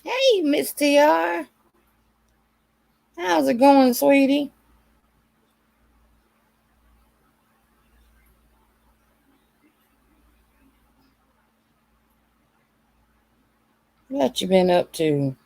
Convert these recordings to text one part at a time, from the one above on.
Hey, Miss TR. How's it going, sweetie? What you been up to?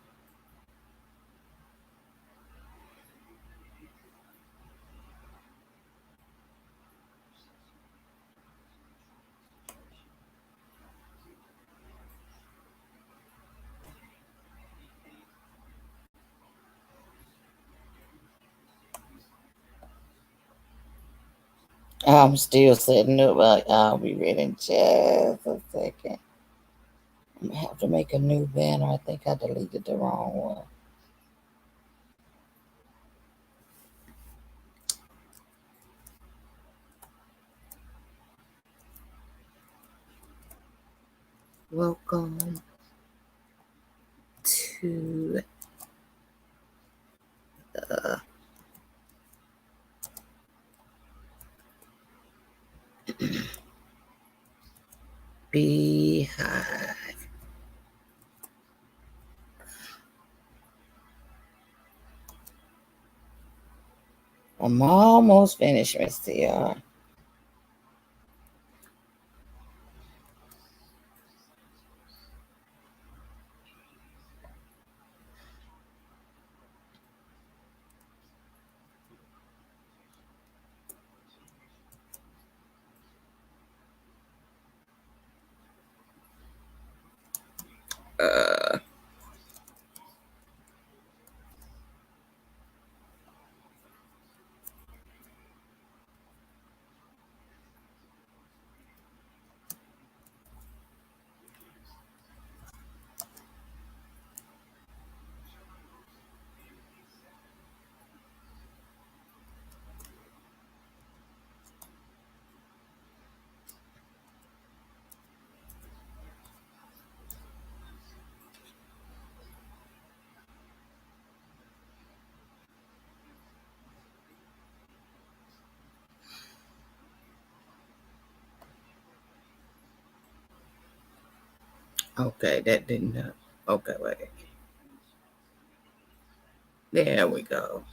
I'm still setting up. I'll be ready in just a second. I'm gonna have to make a new banner. I think I deleted the wrong one. Welcome to the Beehive. I'm almost finished, Miss TR. Uh, okay, that didn't. Okay, wait. There we go.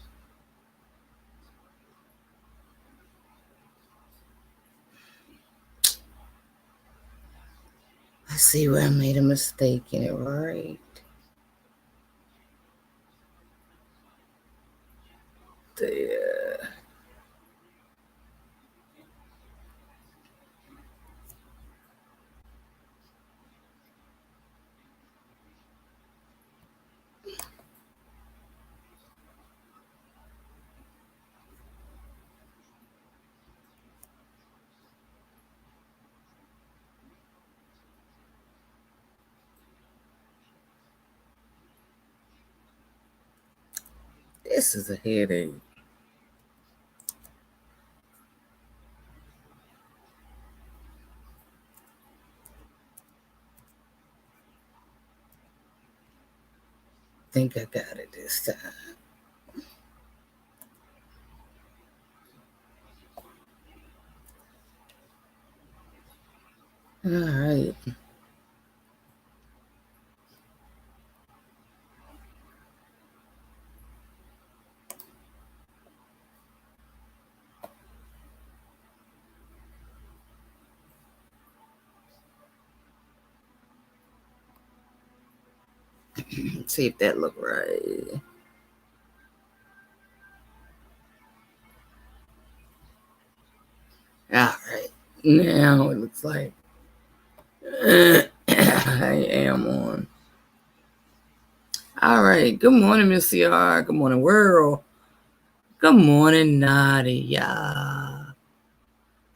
I see where I made a mistake in it, right? There. This is a headache. Think I got it this time. All right. Let's see if that look right. All right. Now it looks like I am on. All right. Good morning, Miss CR. Good morning, world. Good morning, Nadia.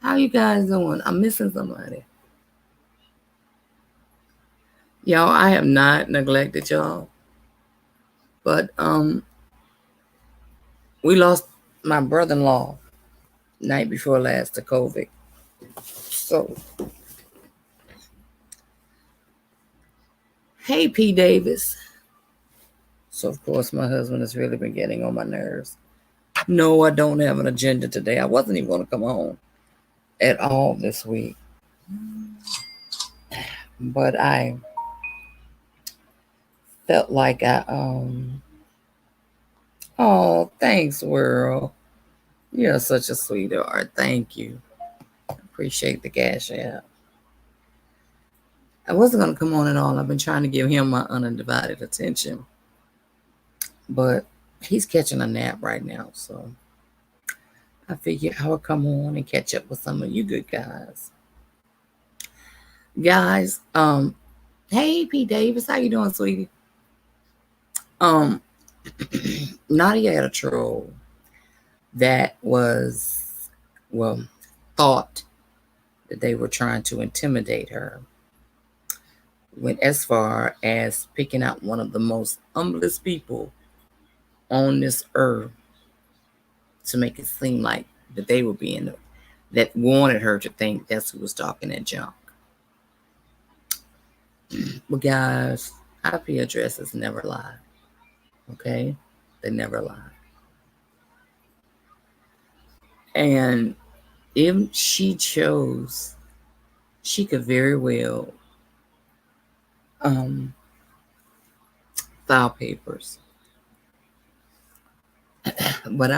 How you guys doing? I'm missing somebody. Y'all, I have not neglected y'all. But we lost my brother-in-law night before last to COVID. So hey P. Davis. So of course my husband has really been getting on my nerves. No, I don't have an agenda today. I wasn't even going to come home at all this week. But I felt like oh, thanks, world. You're such a sweetheart. Thank you. Appreciate the cash app. I wasn't gonna come on at all. I've been trying to give him my undivided attention, but he's catching a nap right now, so I figured I would come on and catch up with some of you good guys. Guys, hey P Davis, how you doing, sweetie? Nadia had a troll that was, well, thought that they were trying to intimidate her. Went as far as picking out one of the most humblest people on this earth to make it seem like that they were being, that wanted her to think that's who was talking that junk. But guys, IP addresses never lie. Okay? They never lie. And if she chose, she could very well file papers. But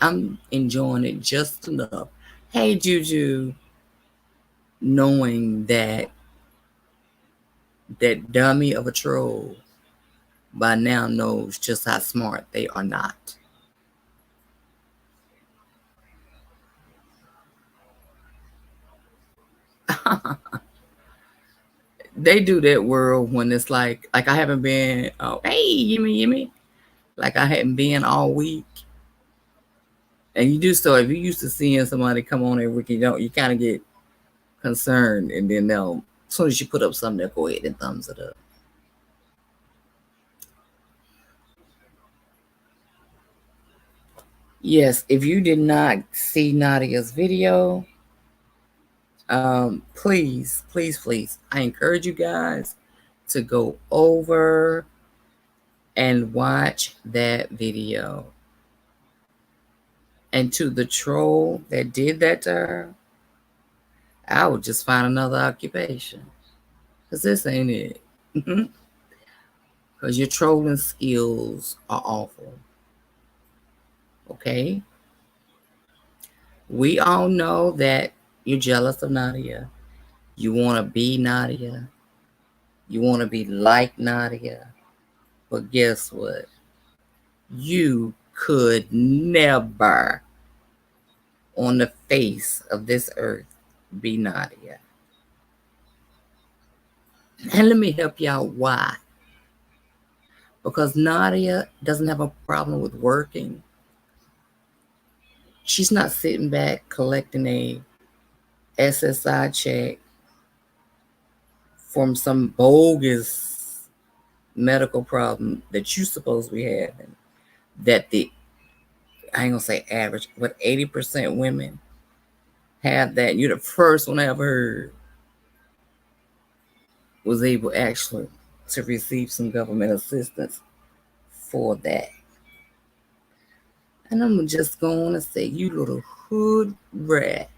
I'm enjoying it just enough. Hey Juju, knowing that dummy of a troll by now knows just how smart they are not. They do that world when it's like I haven't been, oh hey Yimmy, like I hadn't been all week. And you do, so if you're used to seeing somebody come on every week, you kind of get concerned, and then they'll, as soon as you put up something, they'll go ahead and thumbs it up. Yes, if you did not see Nadia's video, please, please, please, I encourage you guys to go over and watch that video. And to the troll that did that to her, I would just find another occupation, because this ain't it. Because your trolling skills are awful. Okay? We all know that you're jealous of Nadia. You want to be Nadia. You want to be like Nadia. But guess what? You could never on the face of this earth be Nadia. And let me help you out why. Because Nadia doesn't have a problem with working. She's not sitting back collecting a SSI check from some bogus medical problem that you supposed to be having. That I ain't gonna say average, but 80% women have that. You're the first one I ever heard was able actually to receive some government assistance for that. And I'm just going to say, you little hood rat,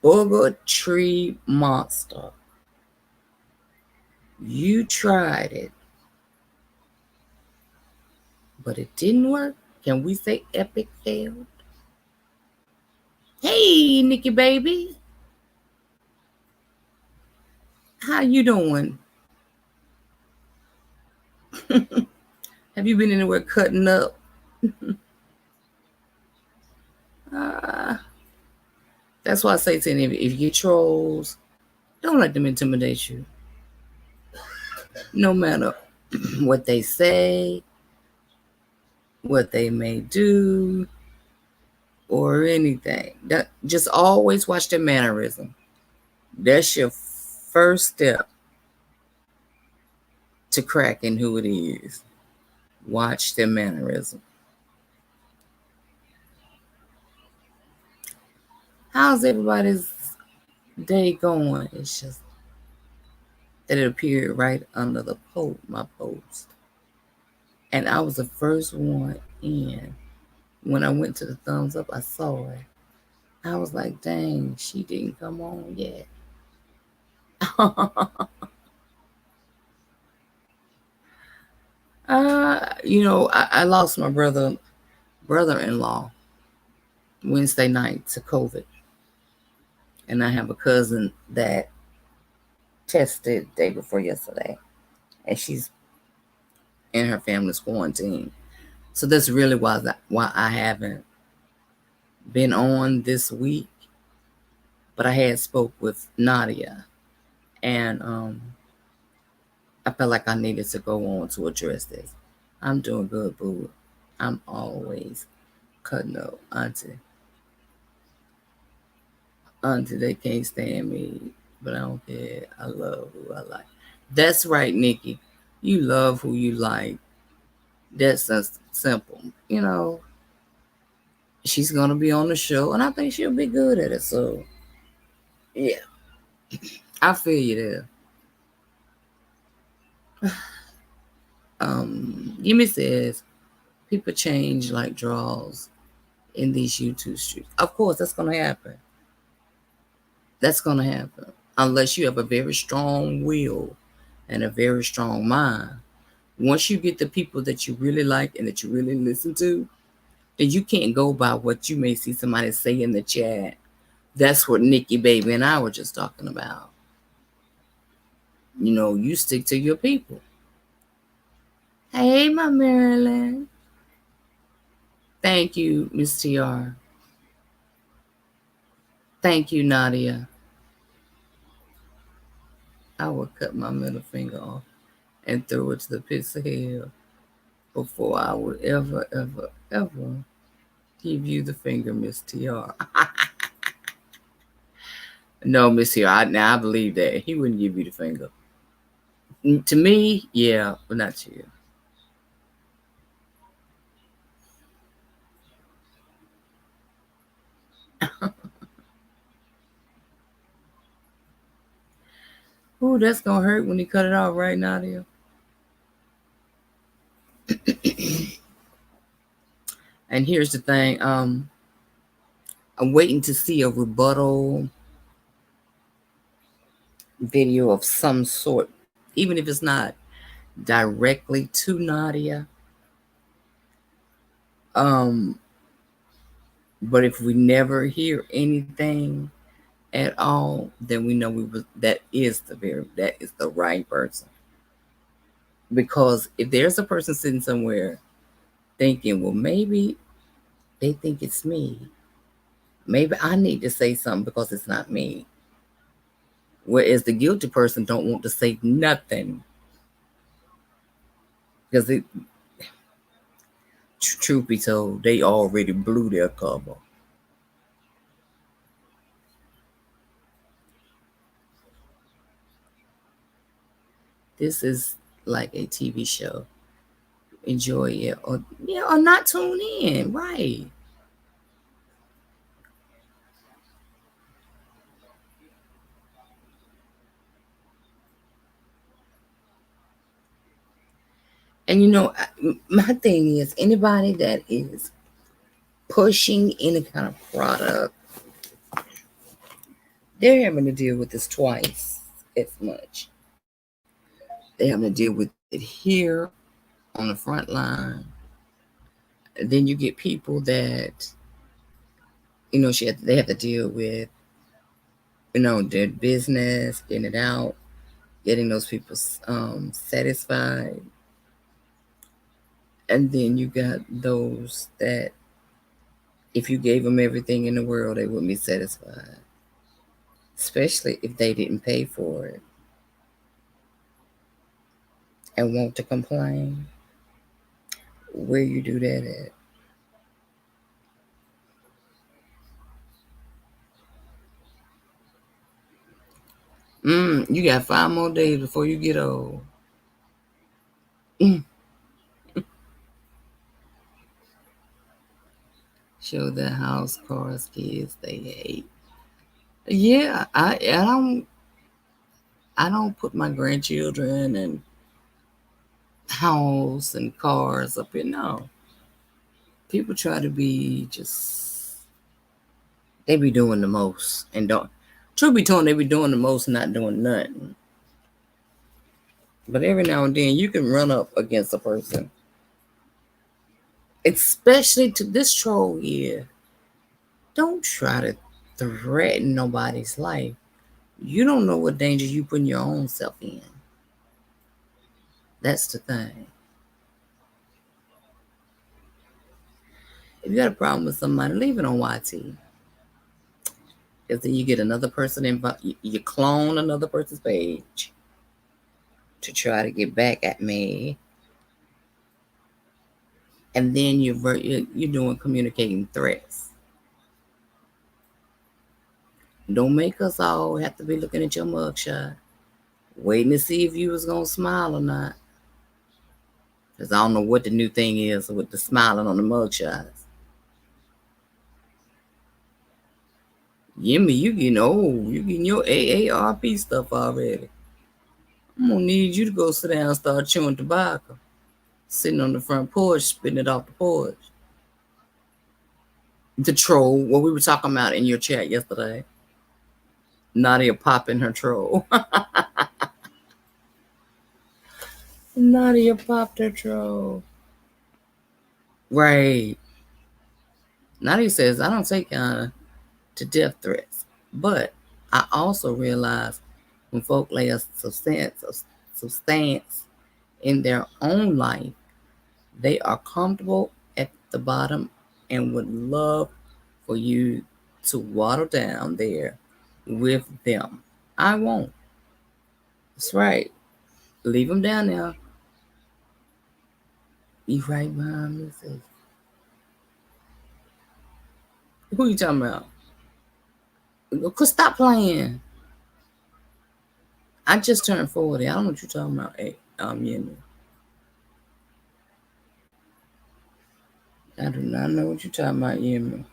booger tree monster. You tried it, but it didn't work. Can we say epic failed? Hey, Nikki baby. How you doing? Have you been anywhere cutting up? That's why I say to them, if you get trolls, don't let them intimidate you. No matter what they say, what they may do, or anything. Just always watch their mannerism. That's your first step to cracking who it is. Watch their mannerism. How's everybody's day going? It's just that it appeared right under my post. And I was the first one in. When I went to the thumbs up, I saw it. I was like, dang, she didn't come on yet. I lost my brother-in-law Wednesday night to COVID, and I have a cousin that tested day before yesterday, and she's in her family's quarantine. So that's really why I haven't been on this week. But I had spoke with Nadia, and I felt like I needed to go on to address this. I'm doing good, boo. I'm always cutting up, auntie. Auntie, they can't stand me, but I don't care. I love who I like. That's right, Nikki. You love who you like. That's simple. She's gonna be on the show, and I think she'll be good at it. So, yeah, I feel you there. Yumi says people change like draws in these YouTube streets. Of course, that's gonna happen. That's gonna happen unless you have a very strong will and a very strong mind. Once you get the people that you really like and that you really listen to, then you can't go by what you may see somebody say in the chat. That's what Nikki Baby and I were just talking about. You stick to your people. Hey, my Marilyn. Thank you, Miss TR. Thank you, Nadia. I would cut my middle finger off and throw it to the pits of hell before I would ever, ever, ever give you the finger, Miss TR. No, Miss TR, now I believe that. He wouldn't give you the finger. To me, yeah, but not to you. Ooh, that's gonna hurt when he cut it off, right, Nadia? And here's the thing, I'm waiting to see a rebuttal video of some sort, even if it's not directly to Nadia. Um, but if we never hear anything at all, then we know that is the right person. Because if there's a person sitting somewhere thinking, well, maybe they think it's me. Maybe I need to say something because it's not me. Whereas the guilty person don't want to say nothing because truth be told, they already blew their cover. This is like a TV show. Enjoy it or not tune in, right? And my thing is anybody that is pushing any kind of product, they're having to deal with this twice as much. They having to deal with it here on the front line. And then you get people that they have to deal with their business, getting it out, getting those people satisfied. And then you got those that if you gave them everything in the world, they wouldn't be satisfied, especially if they didn't pay for it and want to complain. Where you do that at? You got 5 more days before you get old. Mm. Show the house, cars, kids they hate. Yeah, I don't put my grandchildren and house and cars up here. No, people try to be just they be doing the most and don't. Truth be told, they be doing the most, and not doing nothing. But every now and then you can run up against a person, especially to this troll here. Don't try to threaten nobody's life. You don't know what danger you putting your own self in. That's the thing. If you got a problem with somebody, leave it on YT. Because then you get another person involved. You clone another person's page to try to get back at me. And then you're doing communicating threats. Don't make us all have to be looking at your mugshot, waiting to see if you was going to smile or not. Because I don't know what the new thing is with the smiling on the mugshots. Yimmy, you getting old. You getting your AARP stuff already. I'm going to need you to go sit down and start chewing tobacco. Sitting on the front porch, spitting it off the porch. The troll, what we were talking about in your chat yesterday. Nadia popping her troll. Nadia popped her troll. Right. Nadia says, I don't take to death threats. But I also realize when folk lay a substance in their own life, they are comfortable at the bottom and would love for you to waddle down there with them. I won't. That's right. Leave them down there. You right behind me. Who you talking about? Cause stop playing. I just turned 40. I don't know what you're talking about. Hey, Yemi. I do not know what you're talking about, Yemi.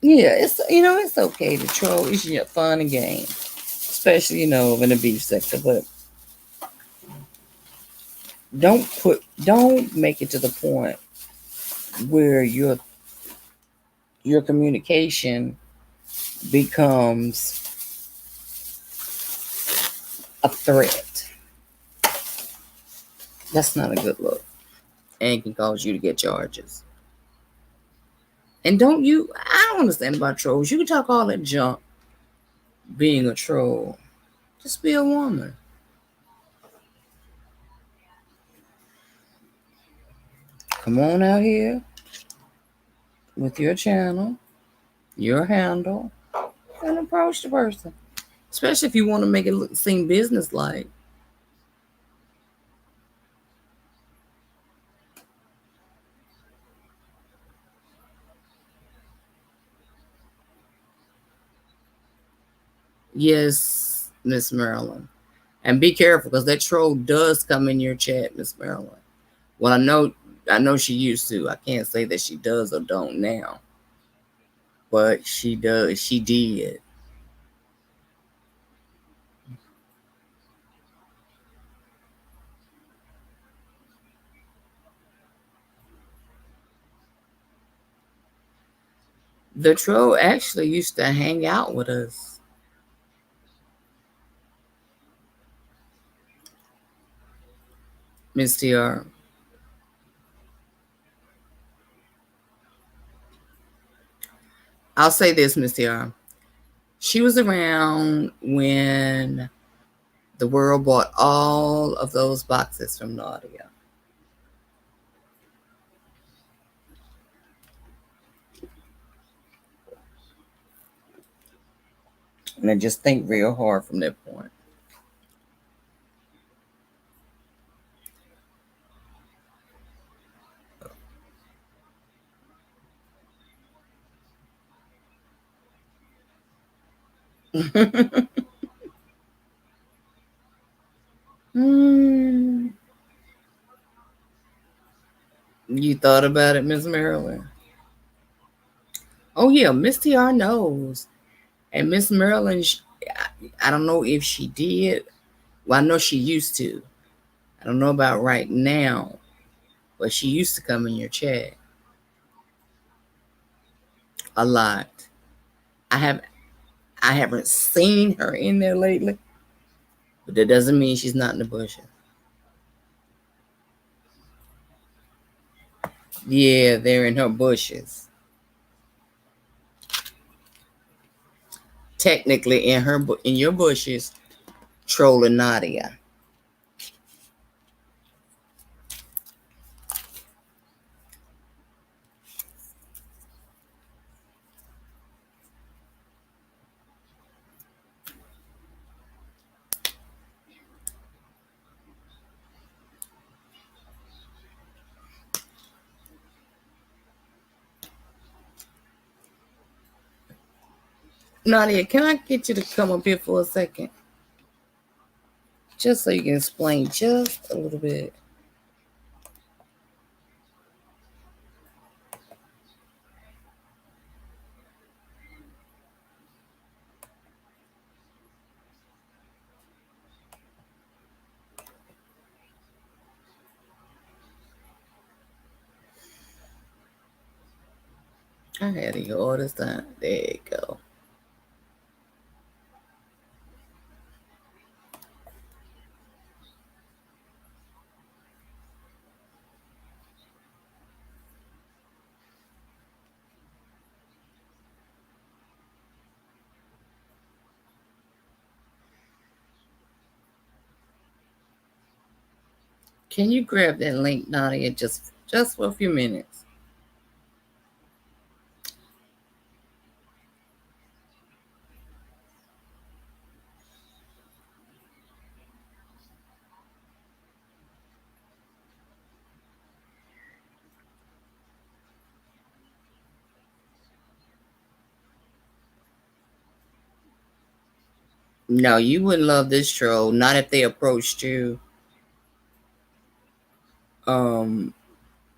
Yeah, it's okay to troll. It's fun and game, especially in the beef sector. But don't make it to the point where your communication becomes a threat. That's not a good look, and can cause you to get charges. And I don't understand about trolls. You can talk all that junk being a troll. Just be a woman. Come on out here with your channel, your handle, and approach the person. Especially if you want to make it seem business-like. Yes, Miss Marilyn. And be careful because that troll does come in your chat, Miss Marilyn. Well, I know she used to. I can't say that she does or don't now. But she does. She did. The troll actually used to hang out with us. Miss TR. I'll say this, Miss TR. She was around when the world bought all of those boxes from Nadia. And I just think real hard from that point. Hmm. You thought about it, Miss Marilyn? Oh yeah, Miss TR knows. And Miss Marilyn, I don't know if she did. Well, I know she used to. I don't know about right now, but she used to come in your chat. a lot. I have I haven't seen her in there lately, but that doesn't mean she's not in the bushes. Yeah, they're in her bushes. Technically, in your bushes, trolling Nadia. Nadia, can I get you to come up here for a second? Just so you can explain just a little bit. I had you all this time. There you go. Can you grab that link, Nadia, just for a few minutes? No, you wouldn't love this troll. Not if they approached you um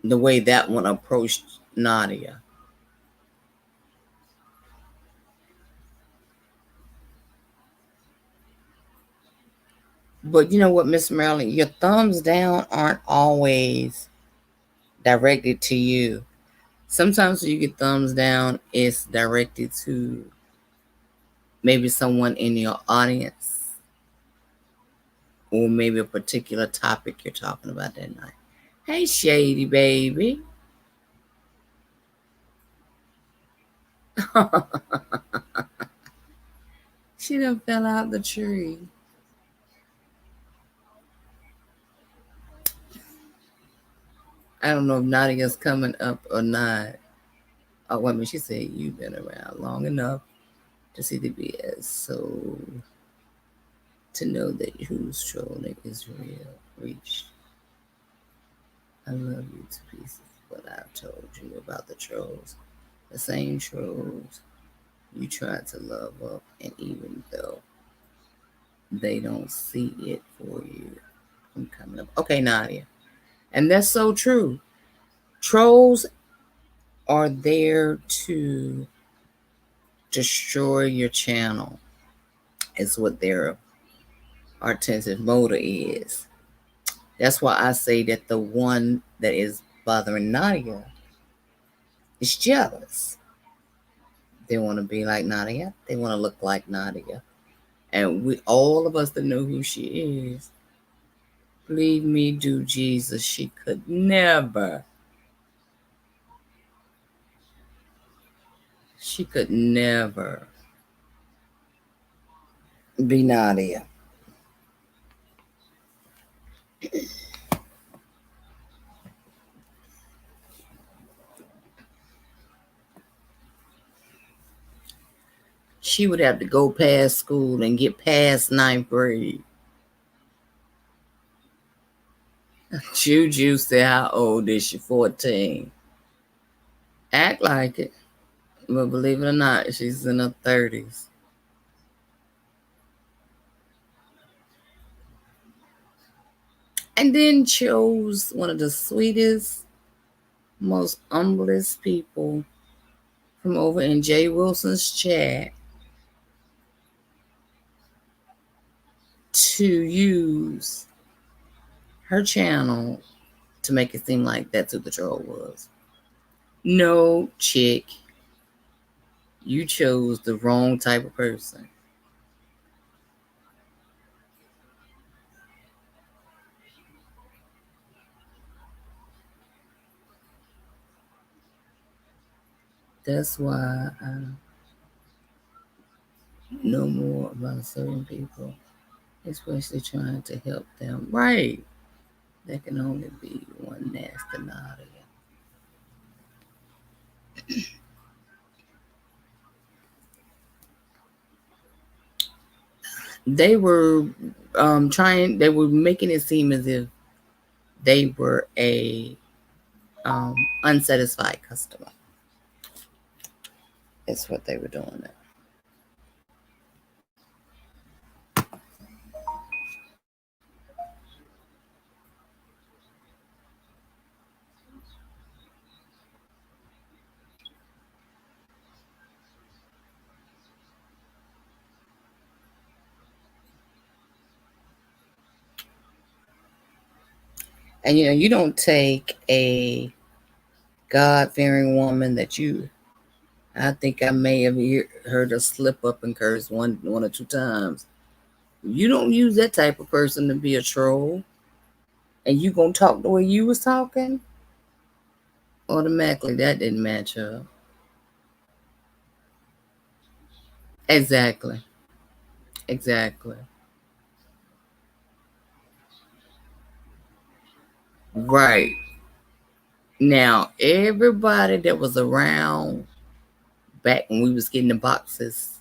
the way that one approached Nadia. But you know what, Miss Marilyn, your thumbs down aren't always directed to you. Sometimes when you get thumbs down, it's directed to maybe someone in your audience or maybe a particular topic you're talking about that night. Hey, Shady baby. She done fell out the tree. I don't know if Nadia's coming up or not. Oh, wait a minute. She said you've been around long enough to see the BS. So to know that who's trolling is real. Reached. I love you to pieces, but I've told you about the trolls. The same trolls you try to love up, and even though they don't see it for you, I'm coming up. Okay, Nadia. And that's so true. Trolls are there to destroy your channel, is what their artistic motive is. That's why I say that the one that is bothering Nadia is jealous. They want to be like Nadia. They want to look like Nadia. And we, all of us that know who she is, believe me, do Jesus, she could never, she could never be Nadia. She would have to go past school and get past ninth grade. Juju said, how old is she? 14. Act like it. But believe it or not, she's in her 30s. And then chose one of the sweetest, most humblest people from over in Jay Wilson's chat to use her channel to make it seem like that's who the troll was. No, chick. You chose the wrong type of person. That's why I know more about certain people, especially trying to help them. Right. There can only be one nasty naughty. They were they were making it seem as if they were a unsatisfied customer. That's what they were doing. And you don't take a God fearing woman that you. I think I may have heard her slip up and curse one or two times. You don't use that type of person to be a troll, and you gonna talk the way you was talking. Automatically, that didn't match up. Exactly. Exactly. Right. Now, everybody that was around back when we was getting the boxes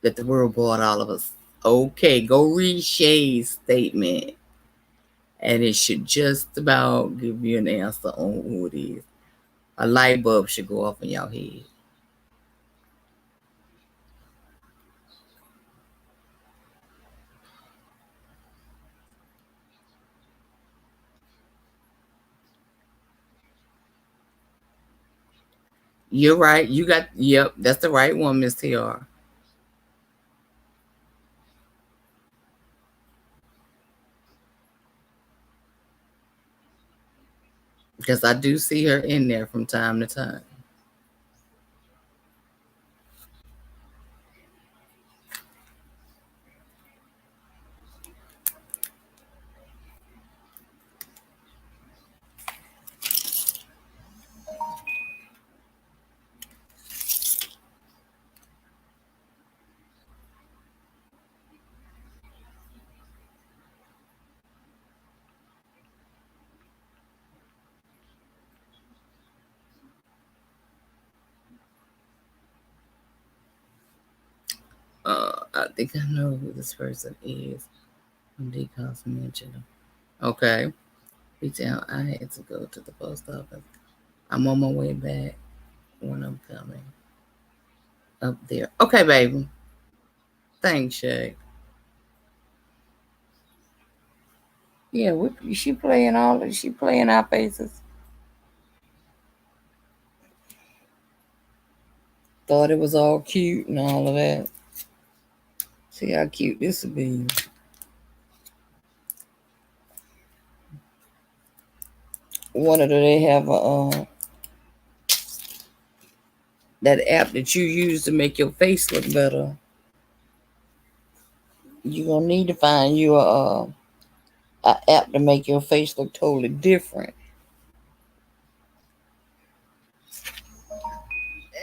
that the world bought all of us. Okay, go read Shay's statement. And it should just about give you an answer on who it is. A light bulb should go off in your head. You're right. Yep, that's the right one, Miss TR. Because I do see her in there from time to time. I think I know who this person is. I'm mentioned. Okay. Retail, I had to go to the post office. I'm on my way back when I'm coming up there. Okay, baby. Thanks, Shay. Yeah, she playing our faces. Thought it was all cute and all of that. See how cute this would be. What do they have that app that you use to make your face look better? You gonna need to find you a app to make your face look totally different,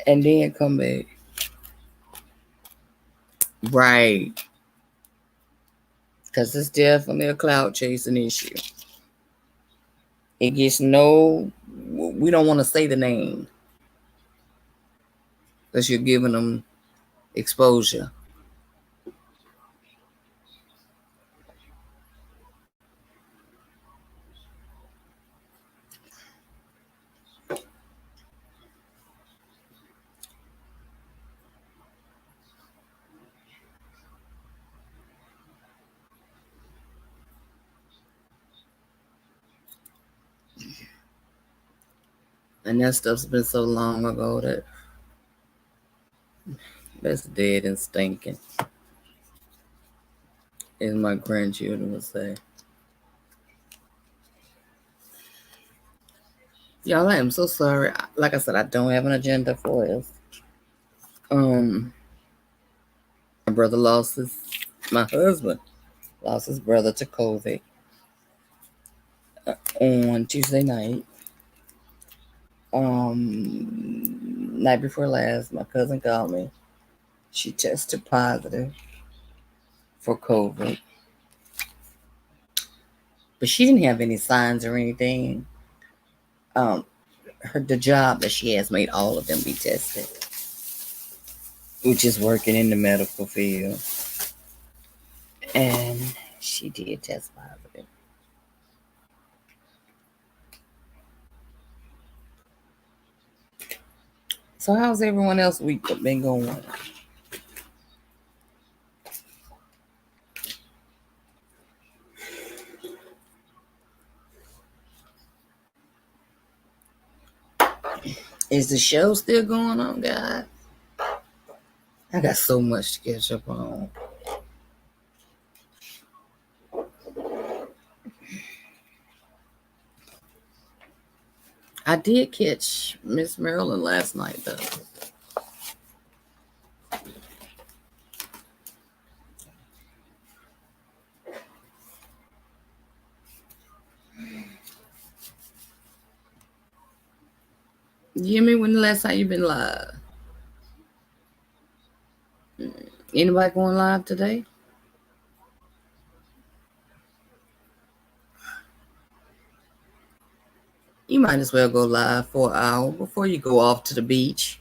and then come back. Right, because it's definitely a cloud chasing issue. It gets no. We don't want to say the name because you're giving them exposure. And that stuff's been so long ago that that's dead and stinking, as my grandchildren would say. Y'all, I am so sorry. Like I said, I don't have an agenda for us. My brother lost my husband lost his brother to COVID on Tuesday night. Night before last, my cousin called me. She tested positive for COVID, but she didn't have any signs or anything. The job that she has made all of them be tested, which is working in the medical field, and she did test positive. So how's everyone else week been going? Is the show still going on, guys? I got so much to catch up on. I did catch Miss Marilyn last night, though. You hear me? When the last time you been live? Anybody going live today? You might as well go live for an hour before you go off to the beach.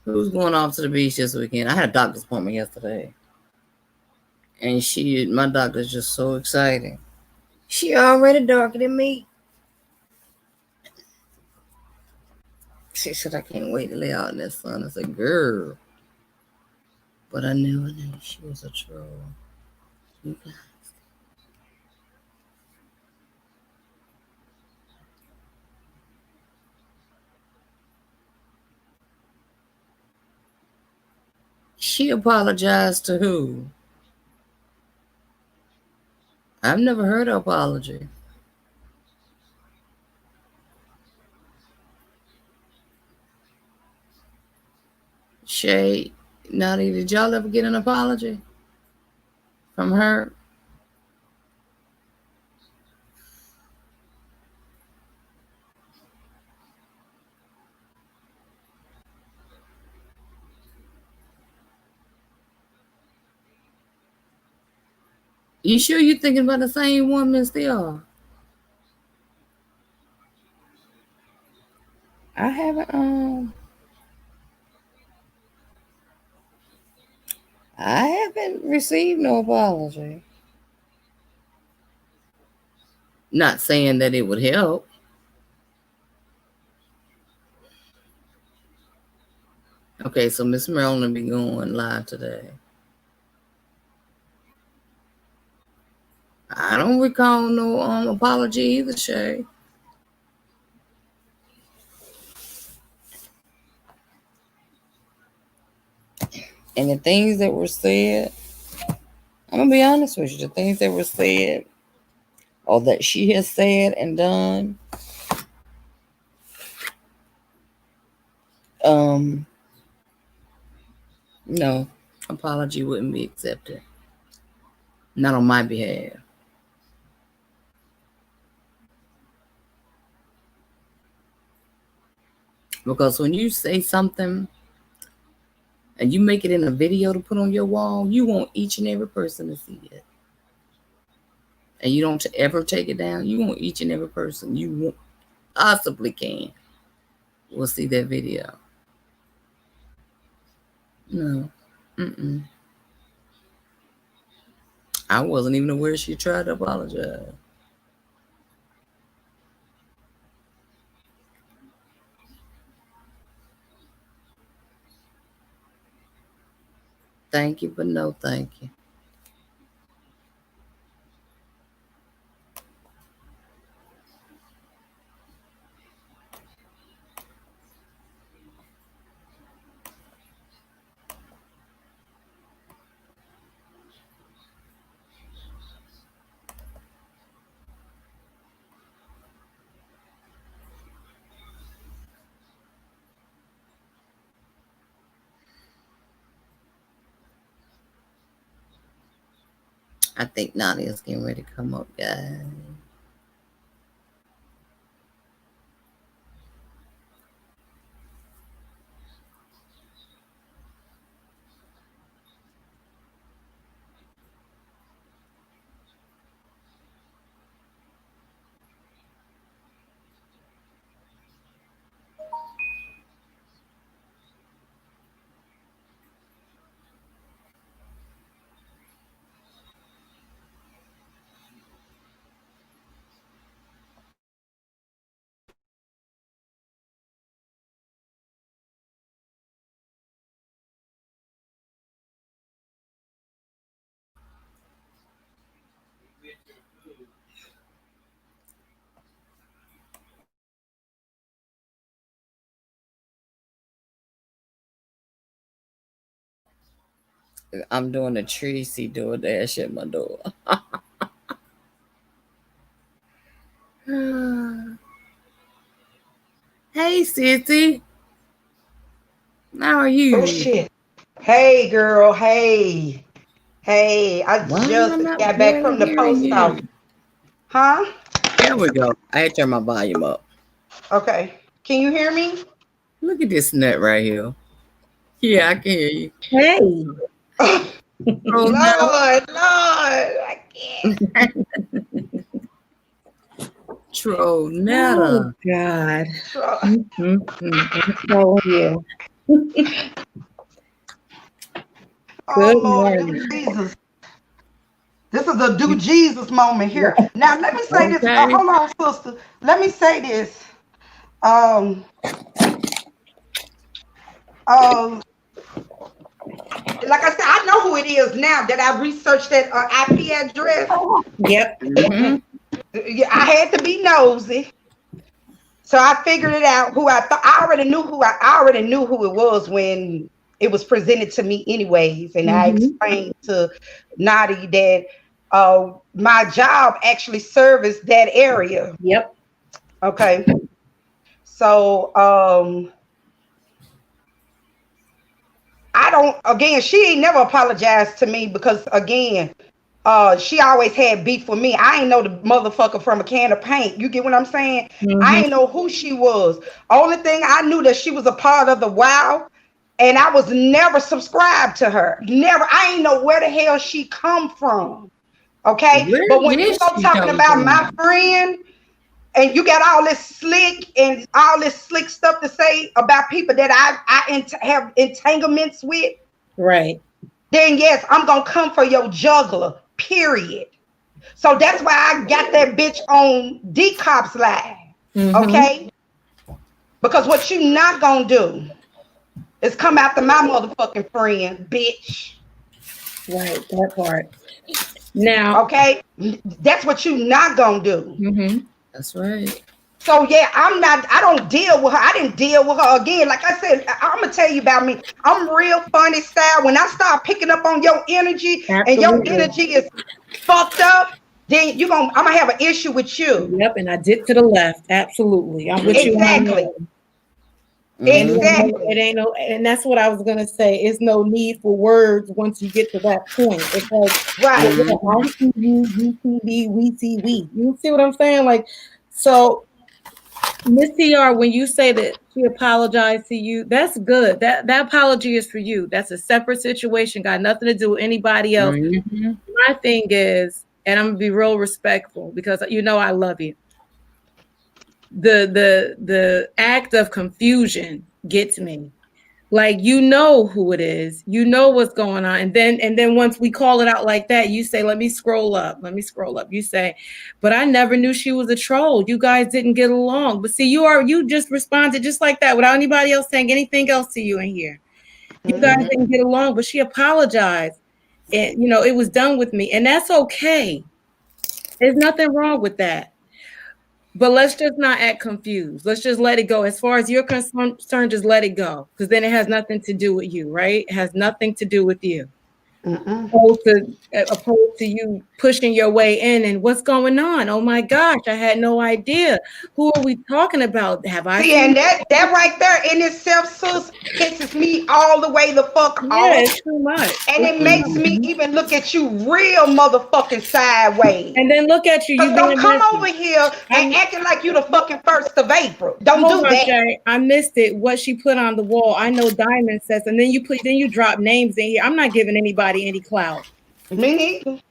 Who's going off to the beach this weekend? I had a doctor's appointment yesterday. And my doctor's just so exciting. She already darker than me. She said, I can't wait to lay out in that sun. I said, girl. But I never knew she was a troll. You guys. She apologized to who? I've never heard an apology. Shay, Naughty, did y'all ever get an apology from her? You sure you're thinking about the same woman still? I haven't received no apology. Not saying that it would help. Okay, so Miss Marilyn will be going live today. I don't recall no apology either, Shay. And the things that were said, I'm gonna be honest with you, the things that were said or that she has said and done, no, apology wouldn't be accepted. Not on my behalf. Because when you say something and you make it in a video to put on your wall, you want each and every person to see it. And you don't ever take it down. You want each and every person you possibly can will see that video. No. Mm-mm. I wasn't even aware she tried to apologize. Thank you, but no thank you. I think Nadia's getting ready to come up, guys. I'm doing a Tracy DoorDash at my door. Hey, Sissy. How are you? Oh shit. Hey girl, hey. Hey, I Why just am I not got back barely from the hearing post office. you? Huh? There we go. I had to turn my volume up. Okay. Can you hear me? Look at this nut right here. Yeah, I can hear you. Hey. Oh, no. Lord, I can't. Oh Tronetta. God. So- I'm telling you. Oh Good Lord, do morning. Jesus. This is a do Jesus moment here. Now let me say this. Okay. Hold on, sister. Let me say this. Um, um, like I said, I know who it is now that I researched that IP address. Yep. Mm-hmm. Yeah, I had to be nosy. So I figured it out who I thought I already knew who it was when it was presented to me anyways. And I Mm-hmm. explained to Nadi that my job actually serviced that area. Yep. Okay. So I don't again, she ain't never apologized to me because again, she always had beef with me. I ain't know the motherfucker from a can of paint. You get what I'm saying? I Mm-hmm. ain't know who she was. Only thing I knew that she was a part of the WOW, and I was never subscribed to her. Never. I ain't know where the hell she come from. Okay, Where but when you did go she talking come about my from? friend, and you got all this slick and all this slick stuff to say about people that have entanglements with, Right. then yes, I'm gonna come for your juggler. Period. So that's why I got that bitch on D Cop's live. Mm-hmm. Okay? Because what you not gonna do is come after my motherfucking friend, bitch. Right. That part. Now. Okay? That's what you not gonna do. Mm-hmm. That's right. So yeah, I don't deal with her. I didn't deal with her again. Like I said, I'm gonna tell you about me. I'm real funny style. When I start picking up on your energy and your Absolutely. energy is fucked up, then I'm gonna have an issue with you. Yep. And I dip to the left. Absolutely. I'm with you on Exactly. that. And it ain't Mm-hmm. no, it Exactly. ain't no, and that's what I was gonna say. It's no need for words once you get to that point. It's like, Right. I Mm-hmm. see you, you see me, we see we. You see what I'm saying? Like, so Miss TR, when you say that she apologized to you, that's good. That apology is for you. That's a separate situation, got nothing to do with anybody else. Mm-hmm. My thing is, and I'm gonna be real respectful because you know I love you. The act of confusion gets me. Like you know who it is, you know what's going on, and then once we call it out like that, you say, let me scroll up, you say, but I never knew she was a troll, you guys didn't get along. But see, you just responded just like that without anybody else saying anything else to you in here. You guys Mm-hmm. Mm-hmm. didn't get along, but she apologized, and it was done with me, and that's okay. There's nothing wrong with that. But let's just not act confused. Let's just let it go. As far as you're concerned, just let it go. Because then it has nothing to do with you, right? It has nothing to do with you. opposed to you pushing your way in and what's going on. Oh my gosh, I had no idea. Who are we talking about? Have I See, and that right there in itself, sis, pisses me all the way the fuck off. It's too much. And it makes me even look at you real motherfucking sideways. And then look at you. You don't come over here and acting like you the fucking 1st of April. Don't do that. Shay, I missed it. What she put on the wall. I know Diamond says, and then you drop names in here. I'm not giving anybody any clout. Me neither.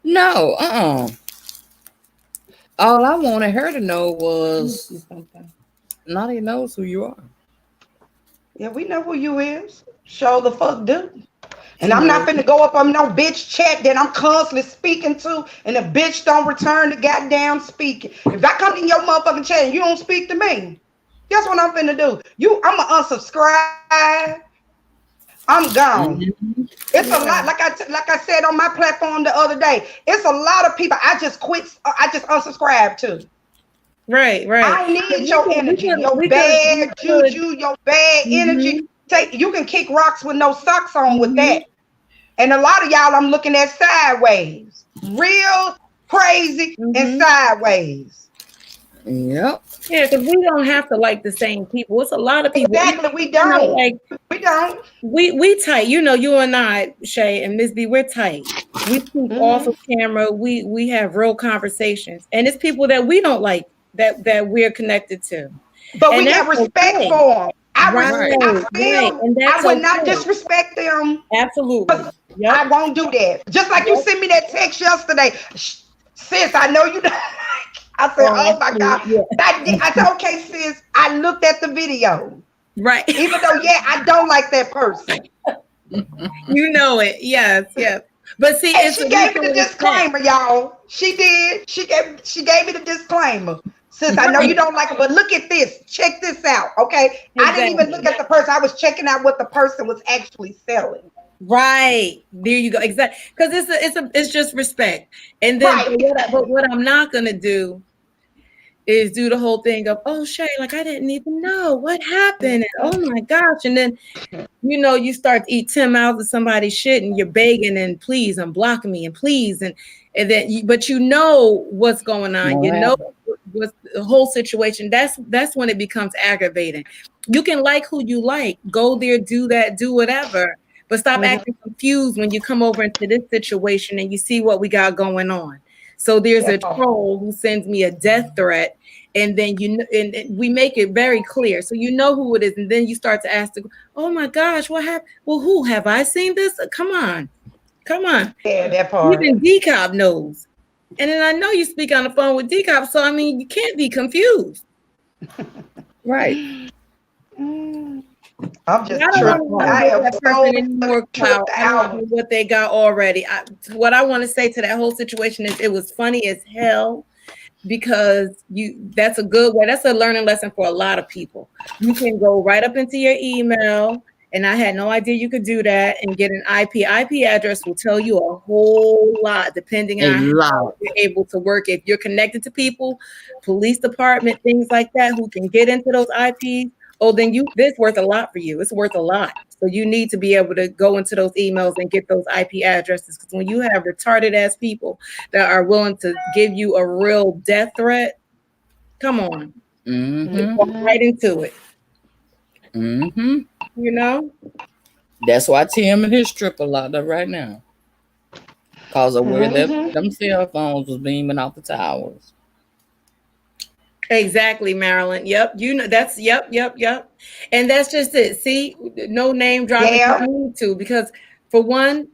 No, all I wanted her to know was Nadia knows who you are. Yeah, we know who you is. Show the fuck do. And I'm not finna go up on no bitch chat that I'm constantly speaking to, and the bitch don't return the goddamn speaking. If I come in your motherfucking chat and you don't speak to me, guess what I'm finna do? I'ma unsubscribe. I'm gone. Mm-hmm. It's a lot, like I said on my platform the other day. It's a lot of people I just unsubscribe to. Right. I need your energy, your bad juju, your bad energy. You can kick rocks with no socks on with that. And a lot of y'all I'm looking at sideways. Real crazy and sideways. Yep. Yeah, because we don't have to like the same people. It's a lot of people. Exactly, we don't. We don't. We tight. You know, you and I, Shay and Miss B, we're tight. We speak off of camera. We have real conversations. And it's people that we don't like that we're connected to. But we have respect for them. I would not disrespect them. Absolutely. Yep. I won't do that. Just like you sent me that text yesterday. Sis, I know you don't. I said, oh my God. Yeah. I said, okay, sis, I looked at the video. Right. Even though, I don't like that person. You know it. Yes. But see, she gave me the disclaimer, y'all. She did. She gave me the disclaimer. Sis, I know you don't like it, but look at this. Check this out, okay? Exactly. I didn't even look at the person. I was checking out what the person was actually selling. Right. There you go. Exactly. Because it's just respect. And then but what I'm not gonna do is do the whole thing of, oh Shay, like I didn't even know what happened. And, oh my gosh. And then you start to eat 10 miles of somebody's shit and you're begging and please unblock me and please and then but you know what's going on. You know what's the whole situation. That's when it becomes aggravating. You can like who you like, go there, do that, do whatever. But stop acting confused when you come over into this situation and you see what we got going on. So there's a troll who sends me a death threat, and then and we make it very clear, so you know who it is, and then you start to ask, "Oh my gosh, what happened? Well, who have I seen this? Come on." Yeah, that part. Even D-Cop knows, and then I know you speak on the phone with D-Cop, so I mean you can't be confused, right? I'm just I don't know what they got already. What I want to say to that whole situation is it was funny as hell because that's a good way. That's a learning lesson for a lot of people. You can go right up into your email, and I had no idea you could do that, and get an IP. IP address will tell you a whole lot depending on how you're able to work. If you're connected to people, police department, things like that, who can get into those IPs. Oh, then this worth a lot for you. It's worth a lot. So you need to be able to go into those emails and get those IP addresses. Because when you have retarded ass people that are willing to give you a real death threat, come on. Walk right into it. You know? That's why Tim and his strip a lot of right now. Because of where them cell phones was beaming off the towers. Exactly, Marilyn. Yep. You know, that's yep. And that's just it. See, no name dropping you need to, because for one,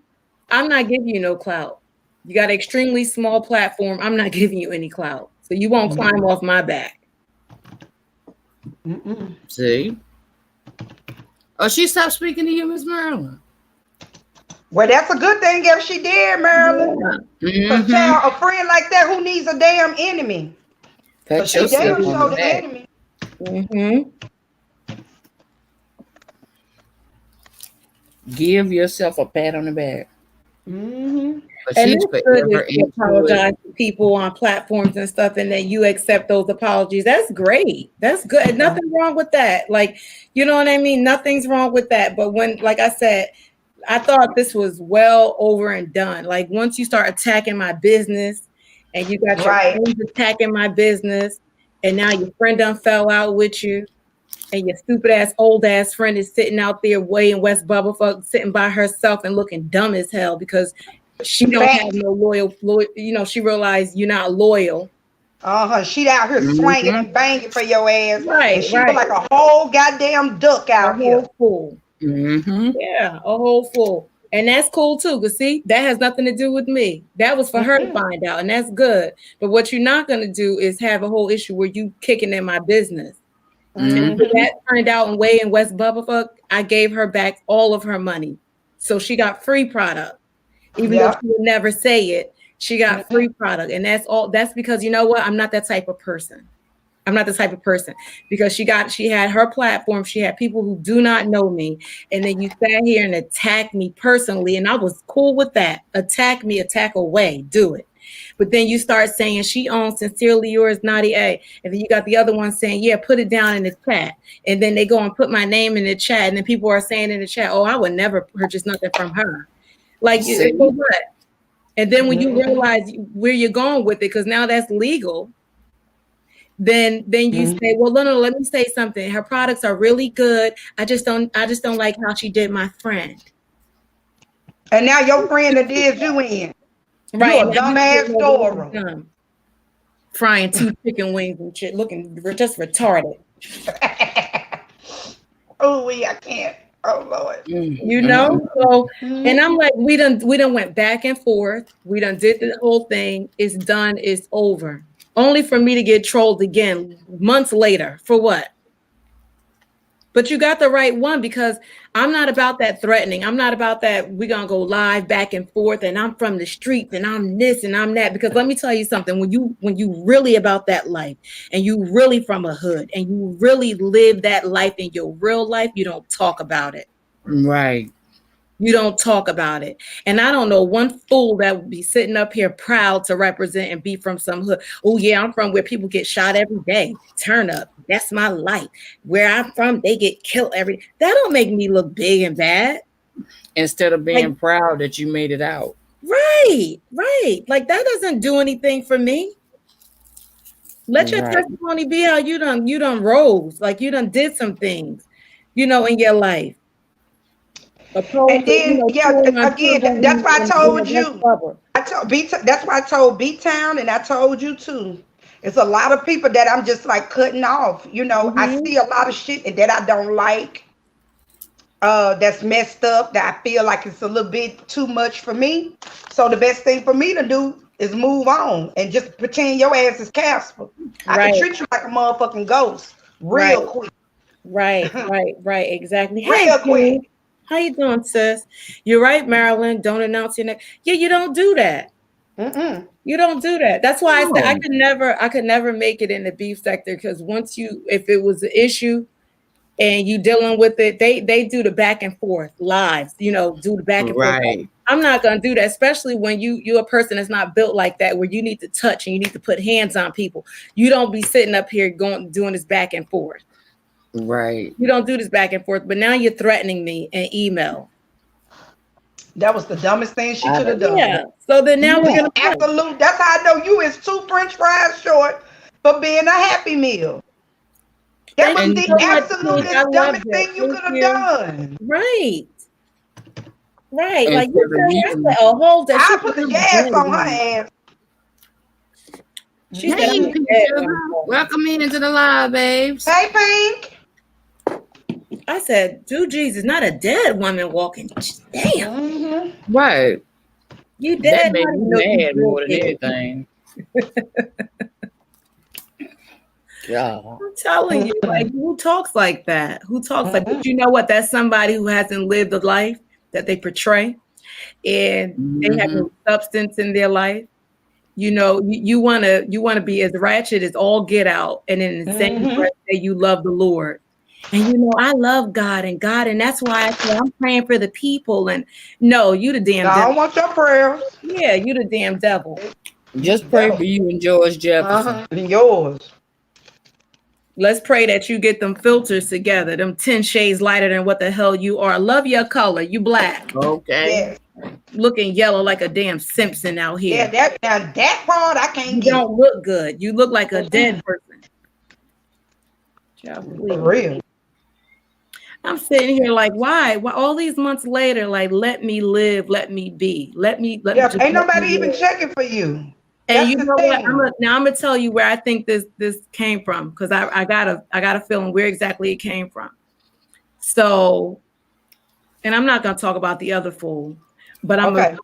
I'm not giving you no clout. You got an extremely small platform. I'm not giving you any clout. So you won't climb off my back. See? Oh, she stopped speaking to you, Miss Marilyn. Well, that's a good thing if she did, Marilyn. Because a friend like that, who needs a damn enemy? Pat yourself on the back. Give yourself a pat on the back. And it's good if you apologize to people on platforms and stuff, and then you accept those apologies. That's great. That's good. Nothing wrong with that. Like, you know what I mean? Nothing's wrong with that. But when, like I said, I thought this was well over and done. Like once you start attacking my business and you got your Right. friends attacking my business and now your friend done fell out with you and your stupid ass old ass friend is sitting out there way in West Bubblefuck sitting by herself and looking dumb as hell because she don't have no loyal, you know, she realized you're not loyal. She out here swinging and banging for your ass. Right, And she was like a whole goddamn duck out here. A whole fool. Yeah, a whole fool. And that's cool too, because see, that has nothing to do with me. That was for her to find out, and that's good. But what you're not going to do is have a whole issue where you kicking in my business. And that turned out in West Bubblefuck, I gave her back all of her money. So she got free product. Even though she would never say it, she got free product. And that's all. That's because, you know what? I'm not that type of person. I'm not the type of person because she had her platform. She had people who do not know me. And then you sat here and attacked me personally. And I was cool with that. Attack me, attack away, do it. But then you start saying she owns Sincerely Yours, Nadia A. And then you got the other one saying, yeah, put it down in the chat. And then they go and put my name in the chat. And then people are saying in the chat, oh, I would never purchase nothing from her. Like, so what? And then when you realize where you're going with it, because now that's legal, then you say, well, no, let me say something. Her products are really good. I just don't like how she did my friend. And now your friend that did you in. Right. You're a dumbass Dora. Frying 2 chicken wings and shit, looking just retarded. Oh, I can't. Oh Lord. You know? So and I'm like, we done went back and forth. We done did the whole thing. It's done, it's over. Only for me to get trolled again months later. For what? But you got the right one because I'm not about that threatening. I'm not about that we're going to go live back and forth and I'm from the streets and I'm this and I'm that. Because let me tell you something. When you really about that life and you really from a hood and you really live that life in your real life, you don't talk about it. Right. You don't talk about it. And I don't know one fool that would be sitting up here proud to represent and be from some hood. Oh, yeah, I'm from where people get shot every day. Turn up. That's my life. Where I'm from, they get killed every day. That don't make me look big and bad. Instead of being proud that you made it out. Right. Like that doesn't do anything for me. Let your testimony be how you done rose. Like you done did some things, in your life. And then, again, that's why I told you. That's why I told B-Town, and I told you too. It's a lot of people that I'm just like cutting off. I see a lot of shit that I don't like. That's messed up. That I feel like it's a little bit too much for me. So the best thing for me to do is move on and just pretend your ass is Casper. I can treat you like a motherfucking ghost real quick. Right. Exactly. Real quick. How you doing, sis? You're right, Marilyn. Don't announce your name. Yeah, you don't do that. You don't do that. That's why I said I could never make it in the beef sector because if it was an issue and you dealing with it, they do the back and forth lives. Do the back and forth. I'm not gonna do that, especially when you're a person that's not built like that, where you need to touch and you need to put hands on people. You don't be sitting up here doing this back and forth. Right. You don't do this back and forth, but now you're threatening me in email. That was the dumbest thing she could have done. Yeah. So then now we're gonna absolute. That's how I know you is 2 French fries short for being a Happy Meal. That was the absolute dumbest thing you could have done. Right. Like you said, hold that. I put the gas on her ass. Hey, welcome into the live, babes. Hey, Pink. I said, dude, Jesus, not a dead woman walking. Damn. Right. You dead. That made me mad more than anything. Yeah. I'm telling you, like, who talks like that? But you know what? That's somebody who hasn't lived the life that they portray, and they have no substance in their life. You want to be as ratchet as all get out, and in the same breath say you love the Lord. And I love God, and that's why I say I'm praying for the people. And no, you the damn devil. I don't want your prayers. Yeah, you the damn devil. Just pray for you and George Jefferson. And yours. Let's pray that you get them filters together, them 10 shades lighter than what the hell you are. Love your color. You black. Okay. Yes. Looking yellow like a damn Simpson out here. Yeah, that part I can't You get. don't look good. You look like a dead person. For real. I'm sitting here like, why? Why all these months later, like, let me live, let me be. Let me just Ain't let nobody me even live. checking for you. And That's you the know what? thing. Now I'm gonna tell you where I think this came from, because I got a feeling where exactly it came from. So, and I'm not gonna talk about the other fool, but I'm gonna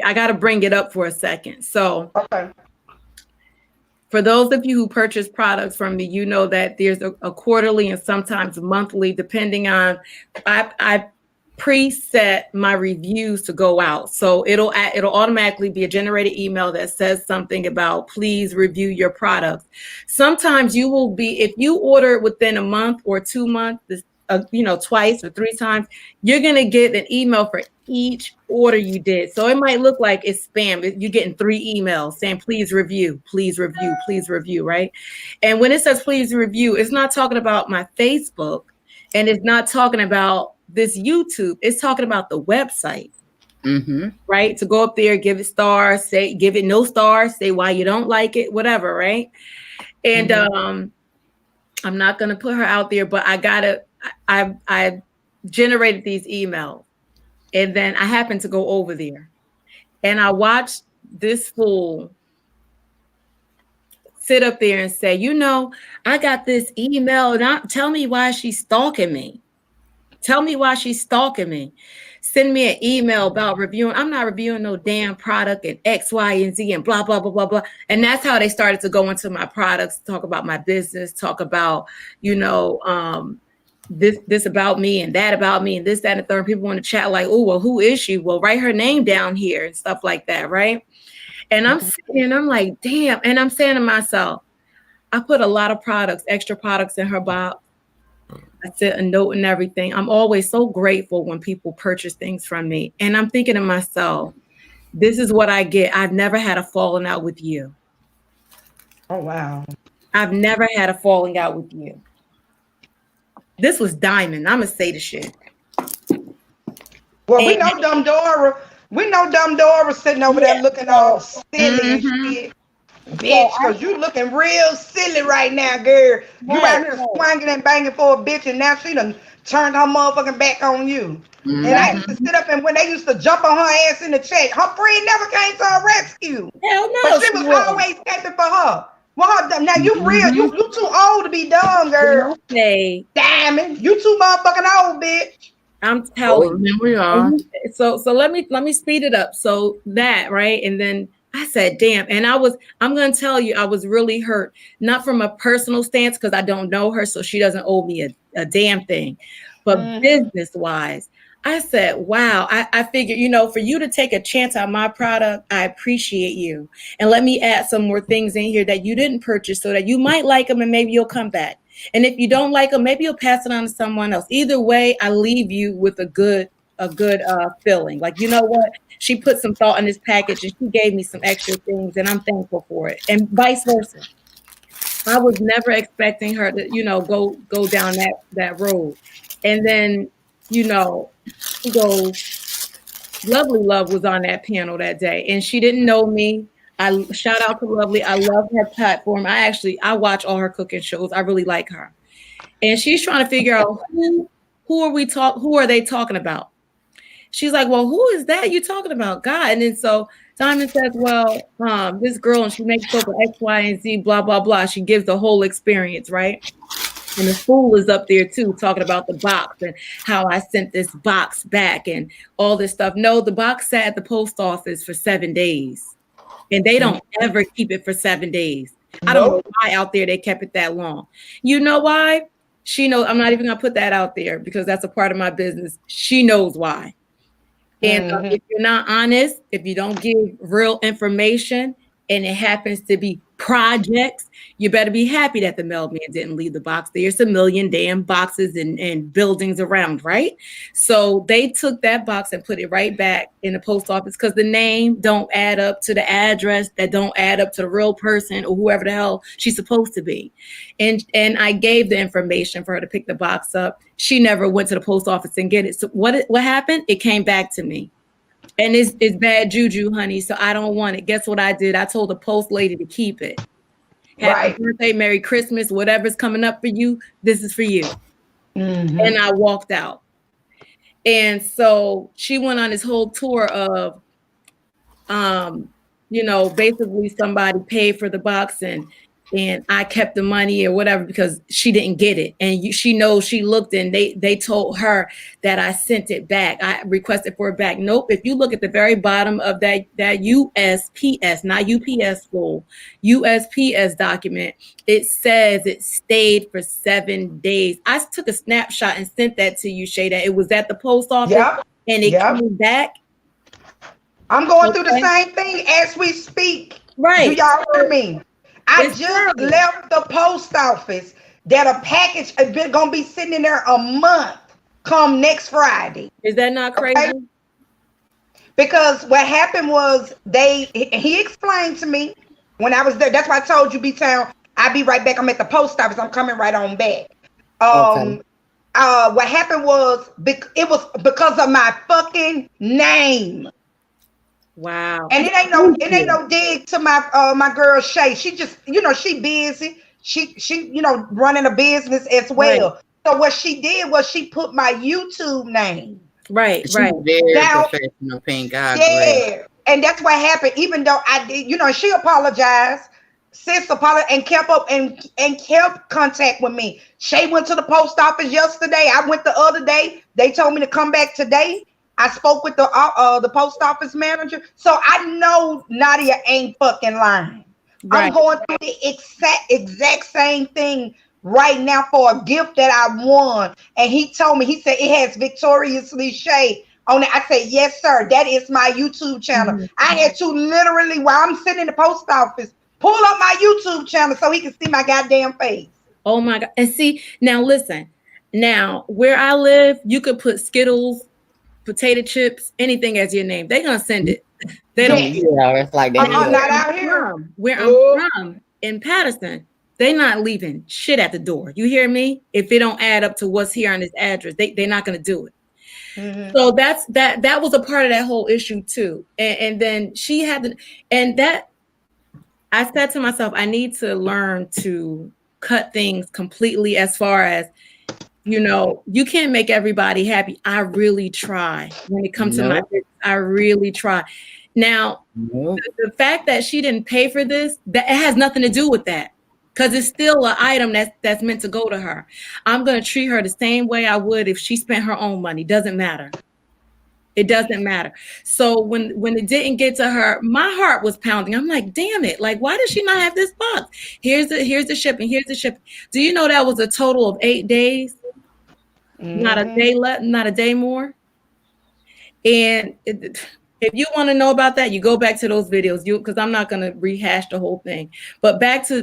I gotta bring it up for a second. So Okay. for those of you who purchase products from me, you know that there's a quarterly and sometimes monthly, depending on, I preset my reviews to go out. So it'll automatically be a generated email that says something about please review your products. Sometimes you will be, if you order it within a month or 2 months, twice or 3 times, you're going to get an email for each order you did. So it might look like it's spam. You're getting 3 emails saying, please review, right? And when it says please review, it's not talking about my Facebook, and it's not talking about this YouTube. It's talking about the website, right? To go up there, give it stars, say, give it no stars, say why you don't like it, whatever, right? And I'm not going to put her out there, but I generated these emails, and then I happened to go over there, and I watched this fool sit up there and say, I got this email, and tell me why she's stalking me. Tell me why she's stalking me. Send me an email about reviewing. I'm not reviewing no damn product and X, Y, and Z and blah, blah, blah, blah, blah. And that's how they started to go into my products, talk about my business, talk about, this about me and that about me and this, that, and the third. People want to chat like, oh, well, who is she? Well, write her name down here and stuff like that, right? And I'm sitting and I'm like, damn. And I'm saying to myself, I put a lot of products, extra products in her box. I sent a note and everything. I'm always so grateful when people purchase things from me. And I'm thinking to myself, this is what I get. I've never had a falling out with you. Oh, wow. I've never had a falling out with you. This was diamond. I'm going to say the shit. Well, we know Dumb Dora. We know Dumb Dora sitting over there looking all silly and shit. Bitch, because you looking real silly right now, girl. You out here swinging and banging for a bitch, and now she done turned her motherfucking back on you. And I used to sit up, and when they used to jump on her ass in the chat, her friend never came to her rescue. Hell no. But she was always stepping for her. Well, now you real, you too old to be dumb, girl. Okay. Diamond, you too motherfucking old, bitch. I'm telling you. We are. So let me speed it up. So that, right? And then I said, damn. And I'm going to tell you, I was really hurt, not from a personal stance, because I don't know her, so she doesn't owe me a damn thing, but business wise, I said, wow, I figured, for you to take a chance on my product, I appreciate you. And let me add some more things in here that you didn't purchase so that you might like them and maybe you'll come back. And if you don't like them, maybe you'll pass it on to someone else. Either way, I leave you with a good feeling. Like, you know what? She put some thought in this package and she gave me some extra things and I'm thankful for it. And vice versa. I was never expecting her to, go down that road. And then, she goes, Lovely Love was on that panel that day and she didn't know me. I shout out to Lovely. I love her platform. I watch all her cooking shows. I really like her. And she's trying to figure out who are they talking about? She's like, well, who is that you talking about? God. And then so Diamond says, well, this girl, and she makes over X, Y, and Z, blah, blah, blah. She gives the whole experience, right? And the fool is up there too, talking about the box and how I sent this box back and all this stuff. No, the box sat at the post office for 7 days. And they don't ever keep it for 7 days. I don't know why out there they kept it that long. You know why? She knows. I'm not even going to put that out there because that's a part of my business. She knows why. And if you're not honest, if you don't give real information and it happens to be projects, you better be happy that the mailman didn't leave the box. There's a million damn boxes and buildings around, right? So they took that box and put it right back in the post office because the name don't add up to the address, that don't add up to the real person or whoever the hell she's supposed to be. And I gave the information for her to pick the box up. She never went to the post office and get it. So what happened? It came back to me. And it's bad juju, honey. So I don't want it. Guess what I did? I told the post lady to keep it. Happy birthday, Merry Christmas, whatever's coming up for you, this is for you. Mm-hmm. And I walked out. And so she went on this whole tour of, basically somebody paid for the box and I kept the money or whatever because she didn't get it. And she knows she looked and they told her that I sent it back. I requested for it back. Nope. If you look at the very bottom of that USPS, not UPS full, USPS document, it says it stayed for 7 days. I took a snapshot and sent that to you, Shada. It was at the post office and it came back. I'm going through the same thing as we speak. Right. Do y'all hear me? I just left the post office that a package is going to be sitting in there a month come next Friday. Is that not crazy? Okay? Because what happened was he explained to me when I was there. That's why I told you, B-Town, I'll be right back. I'm at the post office. I'm coming right on back. What happened was it was because of my fucking name. Wow. And it ain't no dig to my girl Shay. She just, she busy. She running a business as well. Right. So what she did was she put my YouTube name. Right. She's very professional, paying God. Yeah. Great. And that's what happened. Even though I did, she apologized. Sis apologized and kept up and kept contact with me. Shay went to the post office yesterday. I went the other day. They told me to come back today. I spoke with the post office manager, so I know Nadia ain't fucking lying. Right. I'm going through the exact same thing right now for a gift that I won, and he told me, he said it has Victoriously Shay on it. I said, yes, sir. That is my YouTube channel. Mm-hmm. I had to literally, while I'm sitting in the post office, pull up my YouTube channel so he can see my goddamn face. Oh my God! And see, now listen. Now where I live, you could put Skittles, potato chips, anything as your name. They're gonna send it. They don't. Yeah, it's like that. I'm not out here. Where I'm from in Patterson, they're not leaving shit at the door. You hear me? If it don't add up to what's here on this address, they're not gonna do it. Mm-hmm. So that was a part of that whole issue too. And then she had to, and that I said to myself, I need to learn to cut things completely as far as, you can't make everybody happy. I really try when it comes to my business. I really try. Now, the fact that she didn't pay for this, that it has nothing to do with that, because it's still an item that's meant to go to her. I'm going to treat her the same way I would if she spent her own money. Doesn't matter. It doesn't matter. So when it didn't get to her, my heart was pounding. I'm like, damn it. Like, why does she not have this box? Here's the shipping. Here's the shipping. Do you know that was a total of 8 days? Mm-hmm. Not a day left, not a day more. And if you want to know about that, you go back to those videos, because I'm not going to rehash the whole thing. But back to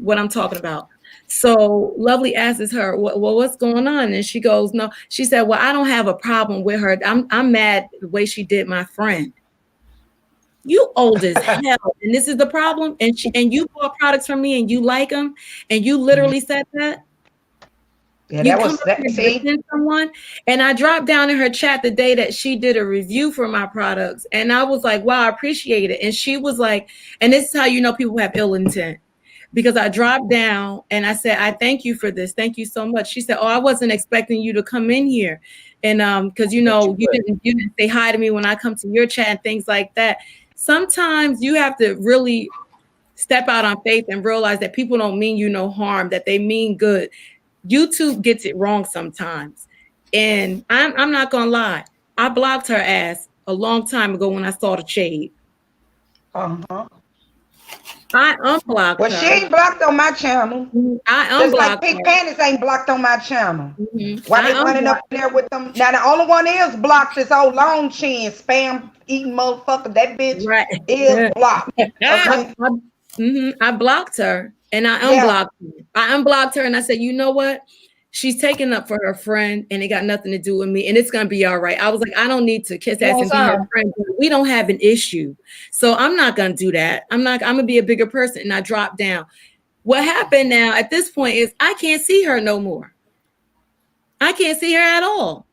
what I'm talking about. So Lovely asks her, well, what's going on? And she goes, no. She said, well, I don't have a problem with her. I'm mad the way she did my friend. You old as hell, and this is the problem. And you bought products from me, and you like them, and you literally said that. Yeah, that was that. Someone, and I dropped down in her chat the day that she did a review for my products, and I was like, "Wow, I appreciate it." And she was like, "And this is how you know people have ill intent," because I dropped down and I said, "I thank you for this. Thank you so much." She said, "Oh, I wasn't expecting you to come in here, and because you didn't say hi to me when I come to your chat and things like that." Sometimes you have to really step out on faith and realize that people don't mean you no harm; that they mean good. YouTube gets it wrong sometimes. And I'm not gonna lie. I blocked her ass a long time ago when I saw the shade. Uh-huh. I unblocked her. Well, she ain't blocked on my channel. I unblocked just like Pink Panties ain't blocked on my channel. Mm-hmm. Why they running up there with them? Now the only one is blocked is old long chin spam eating motherfucker. That bitch is blocked. Okay? I blocked her and I Yeah. unblocked her. I unblocked her and I said, you know what? She's taking up for her friend and it got nothing to do with me and it's going to be all right. I was like, I don't need to kiss ass and be her friend. We don't have an issue. So I'm not going to do that. I'm going to be a bigger person. And I dropped down. What happened now at this point is I can't see her no more. I can't see her at all.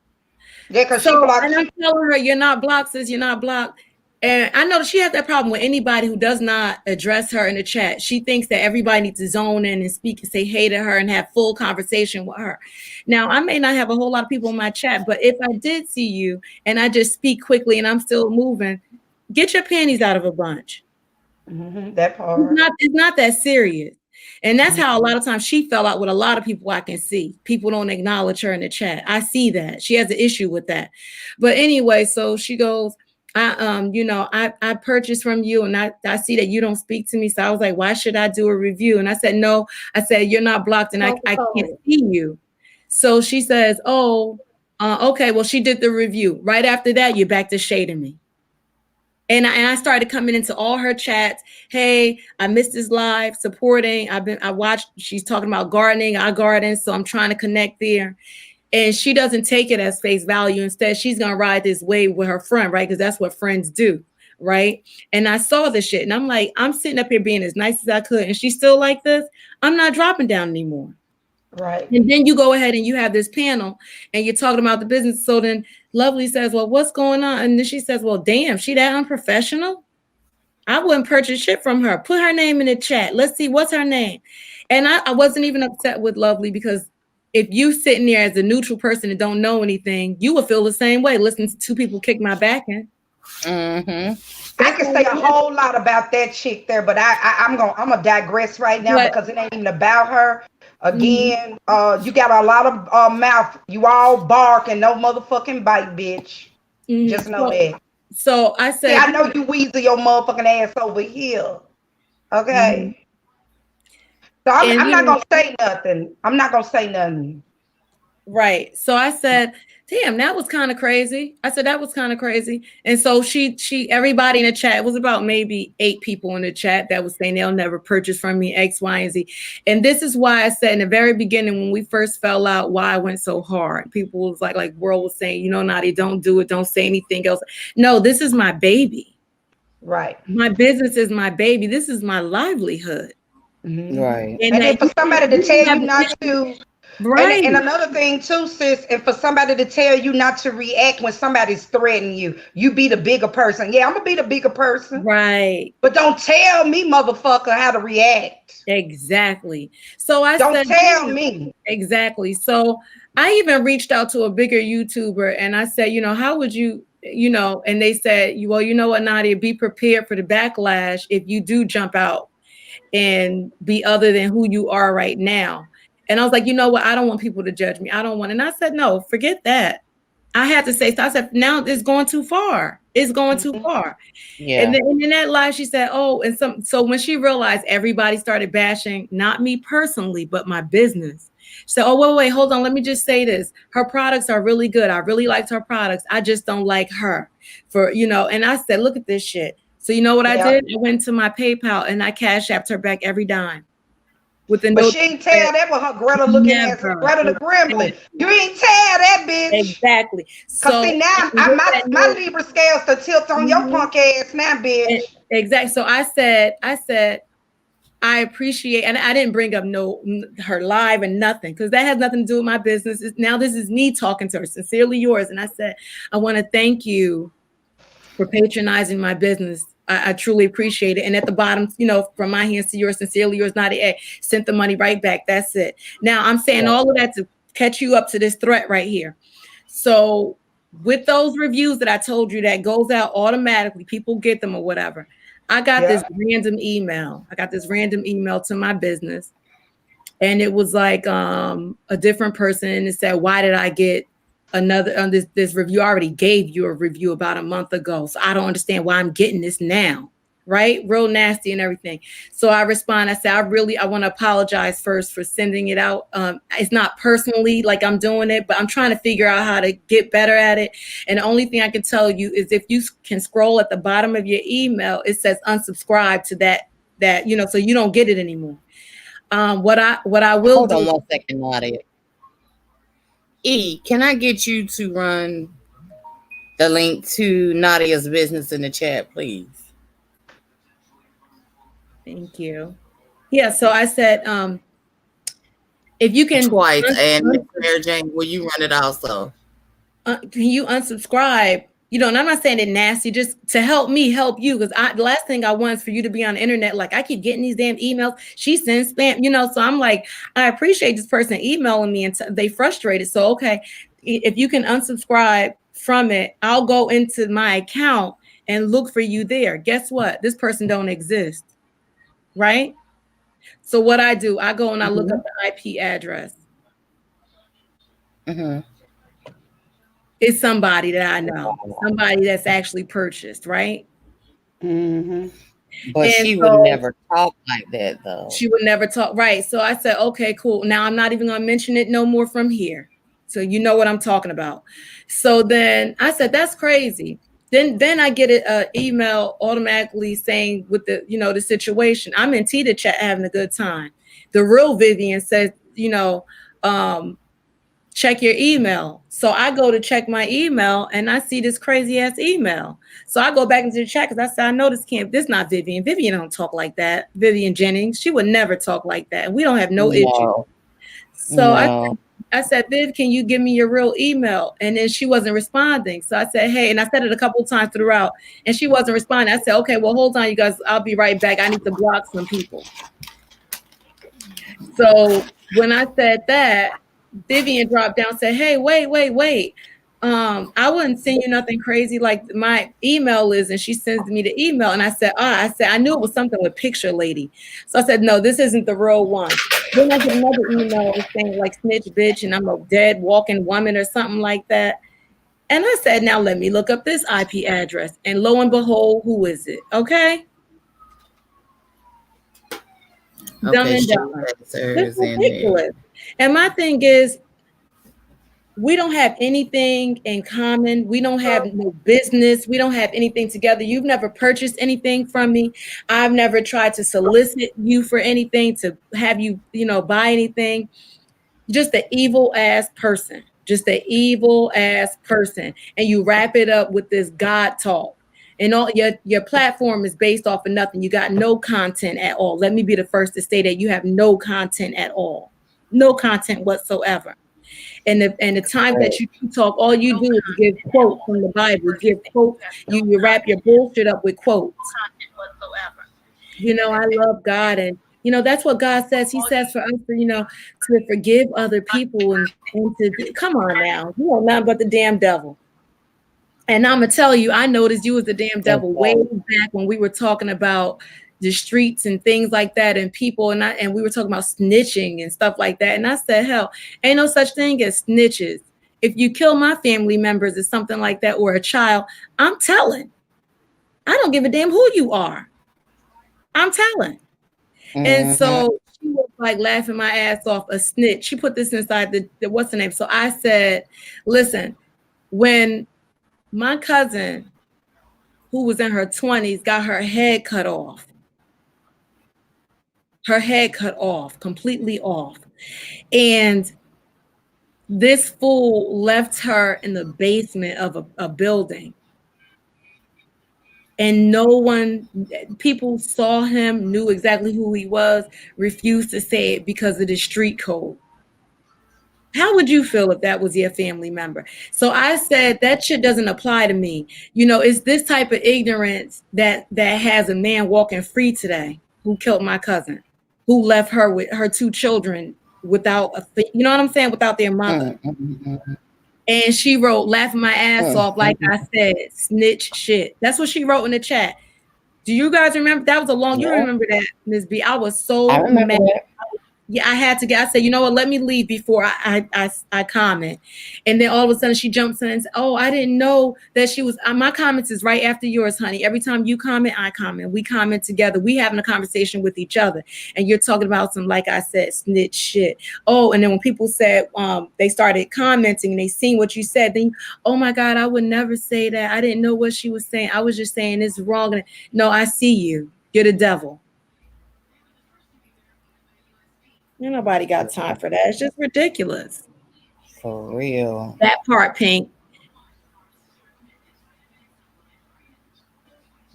Yeah, because So, she blocked and you. I'm telling her, you're not blocked, sis. You're not blocked. And I know that she has that problem with anybody who does not address her in the chat. She thinks that everybody needs to zone in and speak and say hey to her and have full conversation with her. Now, I may not have a whole lot of people in my chat, but if I did see you and I just speak quickly and I'm still moving, get your panties out of a bunch. That part. It's not that serious. And that's how a lot of times she fell out with a lot of people I can see. People don't acknowledge her in the chat. I see that. She has an issue with that. But anyway, so she goes, I purchased from you and I see that you don't speak to me. So I was like, why should I do a review? And I said, no, I said, you're not blocked and I can't see you. So she says, okay, well, she did the review. Right after that, you're back to shading me. And I started coming into all her chats. Hey, I missed this live supporting. I watched, she's talking about gardening. I garden, so I'm trying to connect there. And she doesn't take it as face value. Instead, she's going to ride this wave with her friend, right? Because that's what friends do, right? And I saw this shit and I'm like, I'm sitting up here being as nice as I could. And she's still like this. I'm not dropping down anymore. Right. And then you go ahead and you have this panel and you're talking about the business. So then Lovely says, well, what's going on? And then she says, well, damn, she that unprofessional? I wouldn't purchase shit from her. Put her name in the chat. Let's see, what's her name? And I wasn't even upset with Lovely because if you sitting there as a neutral person and don't know anything, you would feel the same way. Listening to two people kick my back in. I can say a whole lot about that chick there, but I'm gonna digress right now because it ain't even about her. Again, you got a lot of mouth. You all bark and no motherfucking bite, bitch. Just know that. So I said, I know you weasel your motherfucking ass over here. Okay. So I'm not gonna say nothing. I'm not gonna say nothing. Right. So I said, damn, that was kind of crazy. I said, that was kind of crazy. And so she, everybody in the chat, it was about maybe 8 people in the chat that was saying they'll never purchase from me, X, Y, and Z. And this is why I said in the very beginning, when we first fell out, why I went so hard. People was like World was saying, you know, Nadia, don't do it. Don't say anything else. No, this is my baby. Right. My business is my baby. This is my livelihood. Right. And then for somebody to tell you not to, right. And another thing too, sis, and for somebody to tell you not to react when somebody's threatening you, you be the bigger person. Yeah, I'm gonna be the bigger person. Right. But don't tell me, motherfucker, how to react. Exactly. So I don't said, tell me. Exactly. So I even reached out to a bigger YouTuber and I said, you know, how would you, you know, and they said, well, you know what, Nadia, be prepared for the backlash if you do jump out and be other than who you are right now. And I was like, you know what? I don't want people to judge me. I don't want. And I said, no, forget that. I had to say, so I said, now it's going too far. It's going too far. Yeah. And then in that live, she said, oh, and so when she realized everybody started bashing, not me personally, but my business. She said, oh, wait, hold on. Let me just say this. Her products are really good. I really liked her products. I just don't like her for, you know, and I said, look at this shit. So you know what I did? I went to my PayPal and I cash apped her back every dime. But she ain't tell that with her Greta looking ass, Greta the Gremlin. You ain't tell that, bitch. Exactly. So see now, my Libra scales to tilt on your punk ass now, bitch. Exactly. So I said, I appreciate, and I didn't bring up her live and nothing because that has nothing to do with my business. Now this is me talking to her. Sincerely yours. And I said, I want to thank you for patronizing my business. I truly appreciate it. And at the bottom, you know, from my hands to yours, sincerely yours, Nadia, sent the money right back. That's it. Now I'm saying all of that to catch you up to this threat right here. So with those reviews that I told you that goes out automatically, people get them or whatever. I got this random email. I got this random email to my business. And it was like a different person. And it said, why did I get another this review? I already gave you a review about a month ago, so I don't understand why I'm getting this now, right? Real nasty and everything. So I respond, I say, I want to apologize first for sending it out. It's not personally like I'm doing it, but I'm trying to figure out how to get better at it. And the only thing I can tell you is if you can scroll at the bottom of your email, it says unsubscribe to that that, you know, so you don't get it anymore. What I will Hold do. on 1 second, Nadia. Can I get you to run the link to Nadia's business in the chat, please? Thank you. Yeah, so I said, if you can twice, and Miss Mary Jane, will you run it also? Can you unsubscribe? You know, and I'm not saying it nasty, just to help me help you, because the last thing I want is for you to be on the internet like, I keep getting these damn emails. She sends spam, you know. So I'm like, I appreciate this person emailing me, and they frustrated. So okay, if you can unsubscribe from it, I'll go into my account and look for you there. Guess what? This person don't exist, right? So what I do, I go and I look up the IP address. It's somebody that I know, somebody that's actually purchased, right? But and she would never talk like that, though. She would never talk, right? So I said, okay, cool. Now I'm not even going to mention it no more from here. So you know what I'm talking about. So then I said, that's crazy. Then I get an email automatically saying with the, you know, the situation. I'm in Tita chat having a good time. The real Vivian says, you know, check your email. So I go to check my email and I see this crazy ass email. So I go back into the chat because I said, I know this not Vivian. Vivian don't talk like that. Vivian Jennings, she would never talk like that. And we don't have no issue. So I said, Viv, can you give me your real email? And then she wasn't responding. So I said, hey, and I said it a couple of times throughout and she wasn't responding. I said, okay, well, hold on, you guys. I'll be right back. I need to block some people. So when I said that, Vivian dropped down and said, hey, wait. I wouldn't send you nothing crazy like my email is. And she sends me the email. And I said, I knew it was something with picture lady. So I said, no, this isn't the real one. Then I get another email saying like snitch bitch and I'm a dead walking woman or something like that. And I said, now let me look up this IP address. And lo and behold, who is it? Okay. Dumb and dumb. It's ridiculous. And my thing is, we don't have anything in common. We don't have no business. We don't have anything together. You've never purchased anything from me. I've never tried to solicit you for anything, to have you, you know, buy anything. Just an evil ass person. Just an evil ass person. And you wrap it up with this God talk. And all your platform is based off of nothing. You got no content at all. Let me be the first to say that you have no content at all. No content whatsoever. And the time that you talk, all you do is give quotes from the Bible. Give quotes. You wrap your bullshit up with quotes. You know, I love God, and you know that's what God says. He says for us, you know, to forgive other people and to come on now. You know nothing but the damn devil. And I'm gonna tell you, I noticed you was the damn devil way back when we were talking about the streets and things like that, and people, and we were talking about snitching and stuff like that. And I said, hell, ain't no such thing as snitches. If you kill my family members or something like that, or a child, I'm telling. I don't give a damn who you are. I'm telling. And so she was like laughing my ass off, a snitch. She put this inside the what's the name? So I said, listen, when my cousin, who was in her 20s, got her head cut off. Her head cut off, completely off. And this fool left her in the basement of a building. And no one, people saw him, knew exactly who he was, refused to say it because of the street code. How would you feel if that was your family member? So I said, that shit doesn't apply to me. You know, it's this type of ignorance that has a man walking free today who killed my cousin, who left her with her 2 children without you know what I'm saying, without their mother. And she wrote, laughing my ass off, like I said, snitch shit. That's what she wrote in the chat. Do you guys remember? That was a long, you remember that, Ms. B. I was so mad. That. Yeah, I had to get, I said, you know what, let me leave before I comment. And then all of a sudden she jumps in and says, oh, I didn't know that she was, my comments is right after yours, honey. Every time you comment, I comment. We comment together. We having a conversation with each other. And you're talking about some, like I said, snitch shit. Oh, and then when people said, they started commenting and they seen what you said, then, oh my God, I would never say that. I didn't know what she was saying. I was just saying it's wrong. No, I see you. You're the devil. Ain't nobody got time for that. It's just ridiculous. For real. That part, Pink.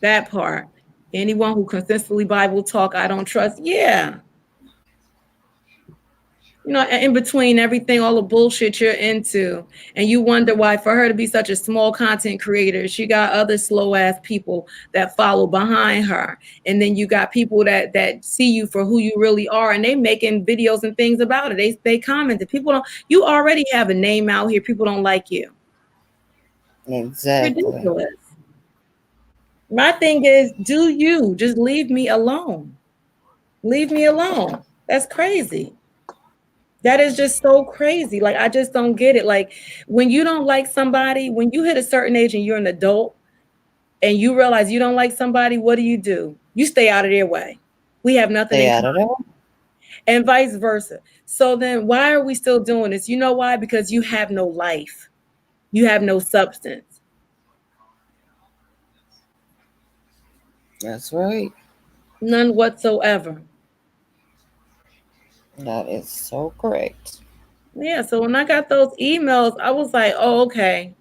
That part. Anyone who consistently Bible talk, I don't trust. Yeah. You know, in between everything, all the bullshit you're into, and you wonder why, for her to be such a small content creator, she got other slow ass people that follow behind her, and then you got people that see you for who you really are, and they making videos and things about it. They commented. People don't. You already have a name out here. People don't like you. Exactly. Ridiculous. My thing is, do you just leave me alone? Leave me alone. That's crazy. That is just so crazy. Like, I just don't get it. Like, when you don't like somebody, when you hit a certain age and you're an adult and you realize you don't like somebody, what do? You stay out of their way. We have nothing in common. And vice versa. So then why are we still doing this? You know why? Because you have no life. You have no substance. That's right. None whatsoever. That is so correct. Yeah, so when I got those emails, I was like, oh, okay.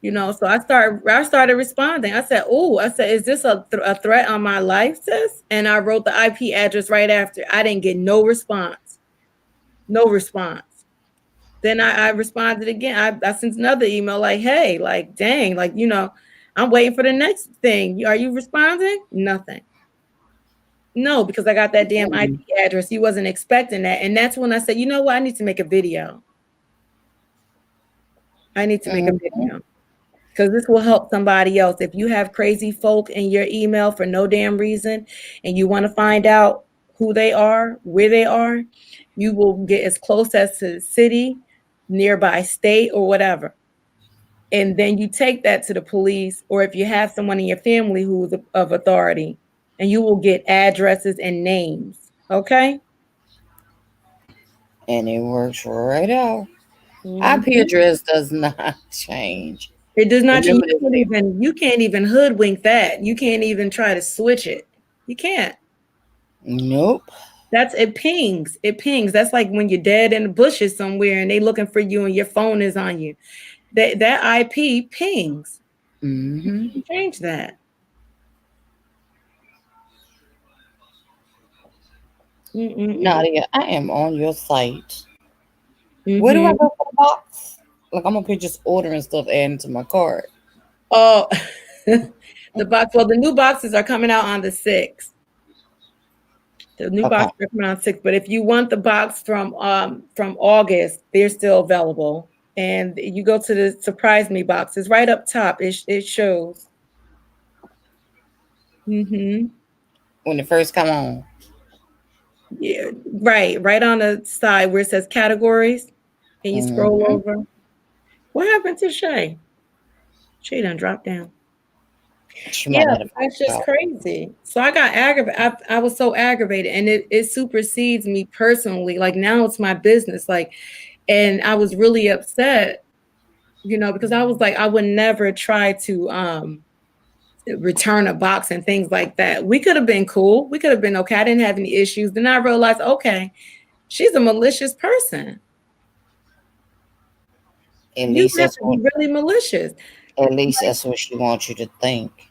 You know, so I started responding. I said, is this a threat on my life, sis? And I wrote the IP address right after. I didn't get no response. No response. Then I responded again. I sent another email like, hey, like, dang, like, you know, I'm waiting for the next thing. Are you responding? Nothing. No, because I got that damn IP address. He wasn't expecting that. And that's when I said, you know what? I need to make a video. I need to make a video. Because this will help somebody else. If you have crazy folk in your email for no damn reason, and you want to find out who they are, where they are, you will get as close as to the city, nearby state, or whatever. And then you take that to the police, or if you have someone in your family who is of authority, and you will get addresses and names. Okay? And it works right out. IP address does not change. It does not change. You can't even hoodwink that. You can't even try to switch it. You can't. Nope. It pings. It pings. That's like when you're dead in the bushes somewhere and they looking for you and your phone is on you. That IP pings. Mm-hmm. You change that. Nadia, I am on your site. Where do I go for the box? Like, I'm up here just ordering stuff, adding to my cart. Oh, the box. Well, the new boxes are coming out on the 6th. The new boxes are coming out on 6th. But if you want the box from August, they're still available. And you go to the Surprise Me box. It's right up top. It shows. When it first come on. Yeah, right on the side where it says categories, and you scroll over. What happened to Shay? Shay done dropped down. Yeah, that's just crazy. So I got aggravated. I was so aggravated, and it supersedes me personally. Like, now it's my business. Like, and I was really upset, you know, because I was like, I would never try to return a box and things like that. We could have been cool. We could have been okay. I didn't have any issues. Then I realized, okay, she's a malicious person. At least that's really malicious. At least that's what she wants you to think.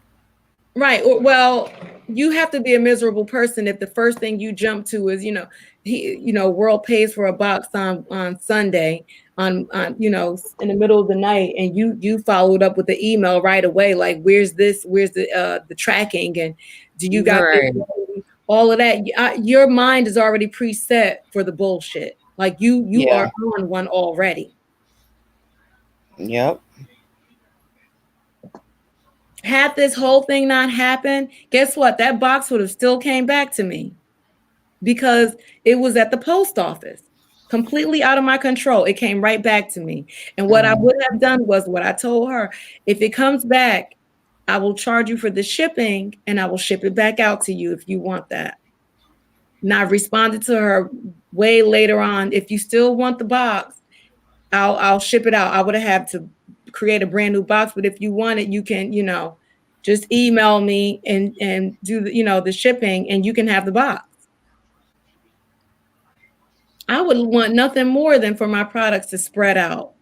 Right. Well, you have to be a miserable person if the first thing you jump to is, World pays for a box on Sunday on in the middle of the night, and you followed up with the email right away, like, where's the tracking, and do you got all of that? Your mind is already preset for the bullshit. Like, you are on one already. Yep. Had this whole thing not happened, guess what? That box would have still came back to me because it was at the post office, completely out of my control. It came right back to me. And what I would have done was what I told her. If it comes back, I will charge you for the shipping and I will ship it back out to you if you want that. And I responded to her way later on. If you still want the box, I'll ship it out. I would have had to create a brand new box, but if you want it, you can, just email me and do the shipping, and you can have the box. I would want nothing more than for my products to spread out.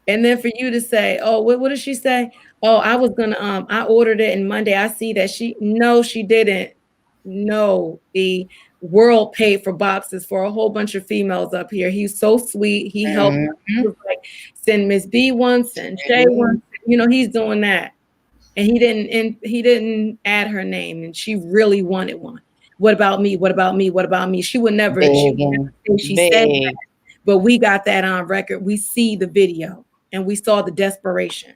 And then for you to say, oh, what did she say? Oh, I was gonna I ordered it and Monday I see that she didn't. No, the world paid for boxes for a whole bunch of females up here. He's so sweet. He helped. He was like, send Miss B one, send Shay one. You know, he's doing that. And he didn't add her name, and she really wanted one. What about me? What about me? What about me? She would never, she said that, but we got that on record. We see the video and we saw the desperation.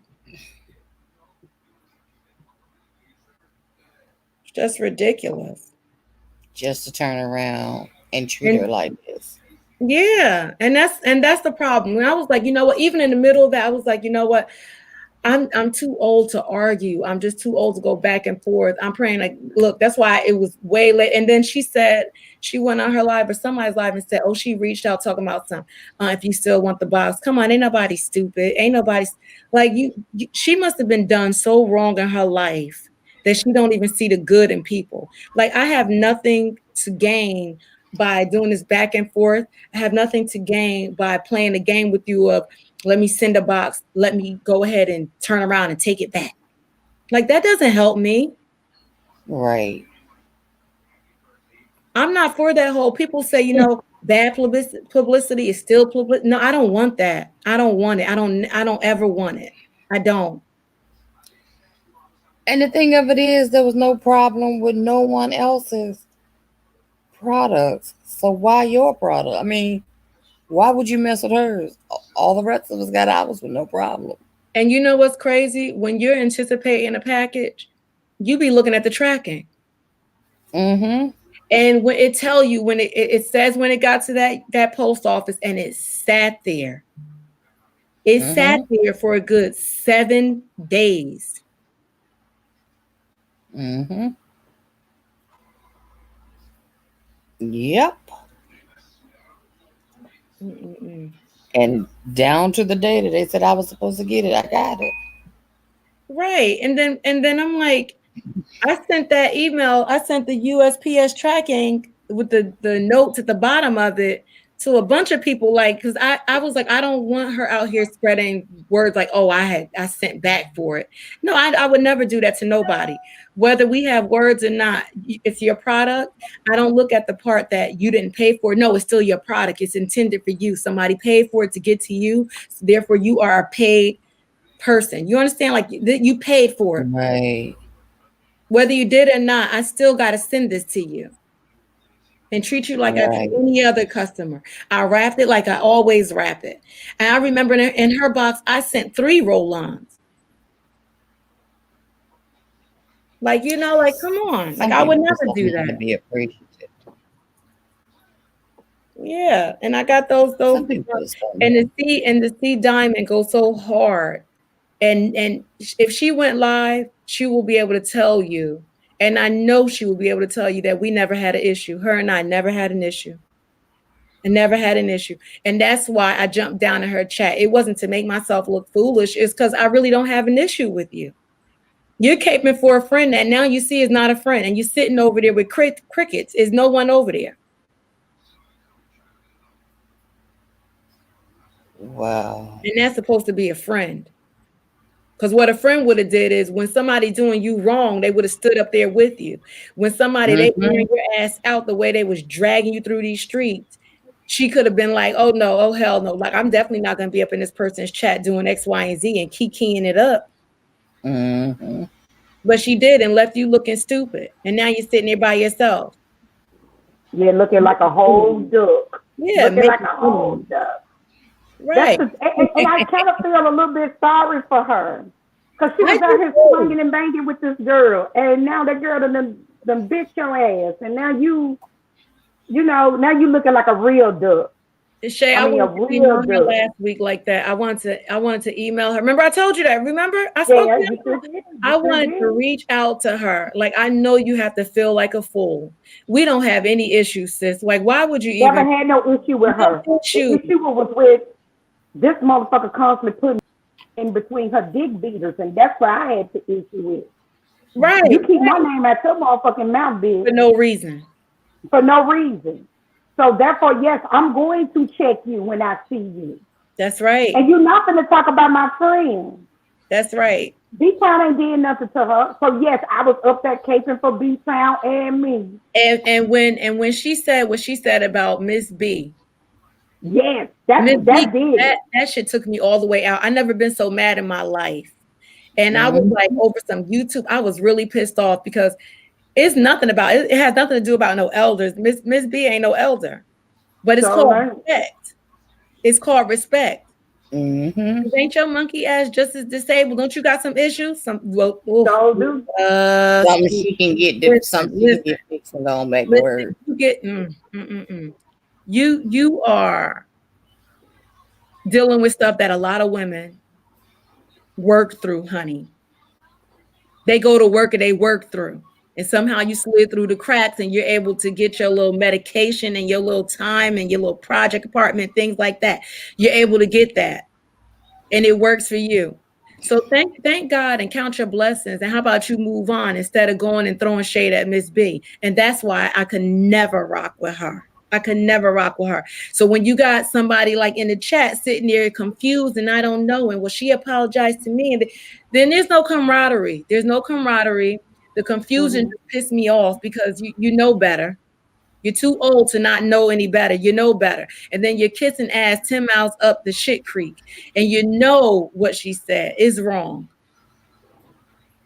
It's just ridiculous. Just to turn around and treat her like this. Yeah. And that's the problem. When I was like, you know what, even in the middle of that, I was like, you know what? I'm too old to argue. I'm just too old to go back and forth. I'm praying like, look, that's why it was way late. And then she said, she went on her live or somebody's live and said, oh, she reached out talking about some, if you still want the box, come on, ain't nobody stupid. Ain't nobody like you. She must have been done so wrong in her life that she don't even see the good in people. Like I have nothing to gain by doing this back and forth. I have nothing to gain by playing a game with you of, let me send a box. Let me go ahead and turn around and take it back. Like that doesn't help me. Right. I'm not for that whole, people say, you know, bad publicity is still publicity. No, I don't want that. I don't want it. I don't ever want it. I don't. And the thing of it is, there was no problem with no one else's products. So why your product? I mean, why would you mess with hers? All the rest of us got ours with no problem. And you know what's crazy? When you're anticipating a package, you be looking at the tracking. Mm-hmm. And when it tell you, when it says when it got to that post office and it sat there. It sat there for a good 7 days. Mm-hmm. Yep. Mm-mm. And down to the day that they said I was supposed to get it, I got it. Right. And then I'm like, I sent that email. I sent the USPS tracking with the notes at the bottom of it to a bunch of people, like, because I was like, I don't want her out here spreading words like, oh, I sent back for it. No, I would never do that to nobody. Whether we have words or not, it's your product. I don't look at the part that you didn't pay for. No, it's still your product. It's intended for you. Somebody paid for it to get to you. So therefore, you are a paid person. You understand? Like you paid for it. Right. Whether you did or not, I still got to send this to you and treat you like any other customer. I wrapped it like I always wrap it. And I remember in her box, I sent 3 roll-ons. Like, you know, like, come on. Like, I would never do that. To be appreciative. Yeah. And I got those and the C diamond goes so hard. And if she went live, she will be able to tell you. And I know she will be able to tell you that we never had an issue. Her and I never had an issue. And never had an issue. And that's why I jumped down in her chat. It wasn't to make myself look foolish. It's because I really don't have an issue with you. You're caping for a friend that now you see is not a friend. And you're sitting over there with crickets. Is no one over there. Wow. And that's supposed to be a friend. Because what a friend would have did is when somebody doing you wrong, they would have stood up there with you. When somebody, they wearing your ass out the way they was dragging you through these streets, she could have been like, oh no, oh hell no. Like, I'm definitely not going to be up in this person's chat doing X, Y, and Z and keep keying it up. Mm-hmm. But she did and left you looking stupid. And now you're sitting there by yourself. Yeah, looking like a whole duck. Yeah. Looking like a whole duck. Right. And I kind of feel a little bit sorry for her. Because she was out here swinging and banging with this girl. And now that girl done bitch your ass. And now you looking like a real duck. Shay, I wanted to email her last week like that. I wanted to email her. Remember, I told you that. Remember, I spoke to her. I wanted to reach out to her. Like, I know you have to feel like a fool. We don't have any issues, sis. Like, why would you never had no issue with her? The issue was with this motherfucker constantly putting in between her dick beaters, and that's what I had the issue with. Right. You keep my name out your motherfucking mouth, bitch. For no reason. For no reason. So therefore, yes, I'm going to check you when I see you. That's right. And you're not going to talk about my friend. That's right. B-Town ain't did nothing to her. So yes, I was up there caping for B-Town and me. And when she said what she said about Miss B, Yes, Miss B, that did. that shit took me all the way out. I never been so mad in my life. And I was like, over some YouTube, I was really pissed off because it's nothing about it. It has nothing to do about no elders. Miss B ain't no elder, but it's called respect. It's called respect. Ain't your monkey ass just as disabled? Don't you got some issues? Something she can get something she can get fixed and go back to work. You get you are dealing with stuff that a lot of women work through, honey. They go to work and they work through. And somehow you slid through the cracks and you're able to get your little medication and your little time and your little project apartment, things like that. You're able to get that. And it works for you. So thank God and count your blessings. And how about you move on instead of going and throwing shade at Miss B? And that's why I could never rock with her. I could never rock with her. So when you got somebody like in the chat sitting there confused and I don't know, and well, she apologized to me, and then there's no camaraderie. There's no camaraderie. The confusion pissed me off because you know better. You're too old to not know any better. You know better. And then you're kissing ass 10 miles up the shit creek. And you know what she said is wrong.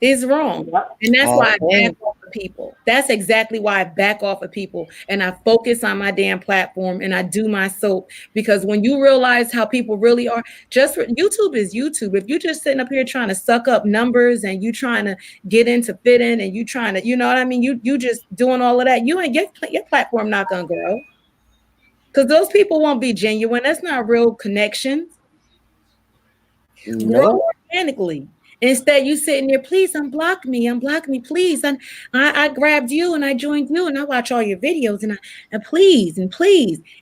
Is wrong. And that's why I back off of people. That's exactly why I back off of people. And I focus on my damn platform and I do my soap. Because when you realize how people really are, YouTube is YouTube. If you're just sitting up here trying to suck up numbers and you trying to get into fit in and you trying to, you know what I mean? You just doing all of that. You ain't your platform not gonna grow. Because those people won't be genuine. That's not real connections. Grow organically. Instead, you sitting there, please unblock me, please. And I grabbed you and I joined you and I watch all your videos and please.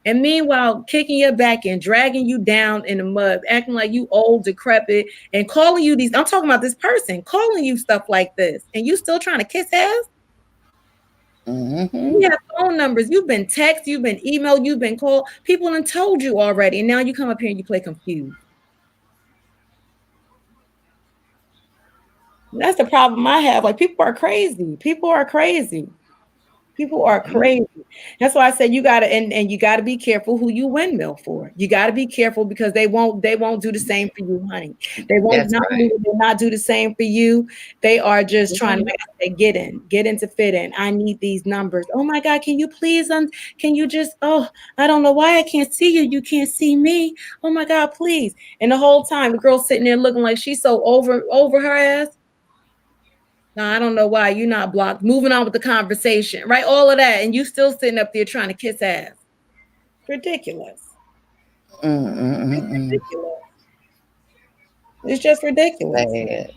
And meanwhile, kicking your back and dragging you down in the mud, acting like you old, decrepit, and calling you these. I'm talking about this person calling you stuff like this, and you still trying to kiss ass. You have phone numbers. You've been texted, you've been emailed, you've been called. People have told you already, and now you come up here and you play confused. That's the problem I have. Like, people are crazy. That's why I said you gotta and you gotta be careful who you windmill for. You gotta be careful because they won't do the same for you, honey. They won't not do the same for you. They are just trying to make say, get into fit in. I need these numbers. Oh my God, can you please can you just I don't know why I can't see you. You can't see me. Oh my God, please. And the whole time the girl's sitting there looking like she's so over her ass. No, I don't know why you're not blocked. Moving on with the conversation, right? All of that, and you still sitting up there trying to kiss ass. Ridiculous. It's ridiculous. It's just ridiculous.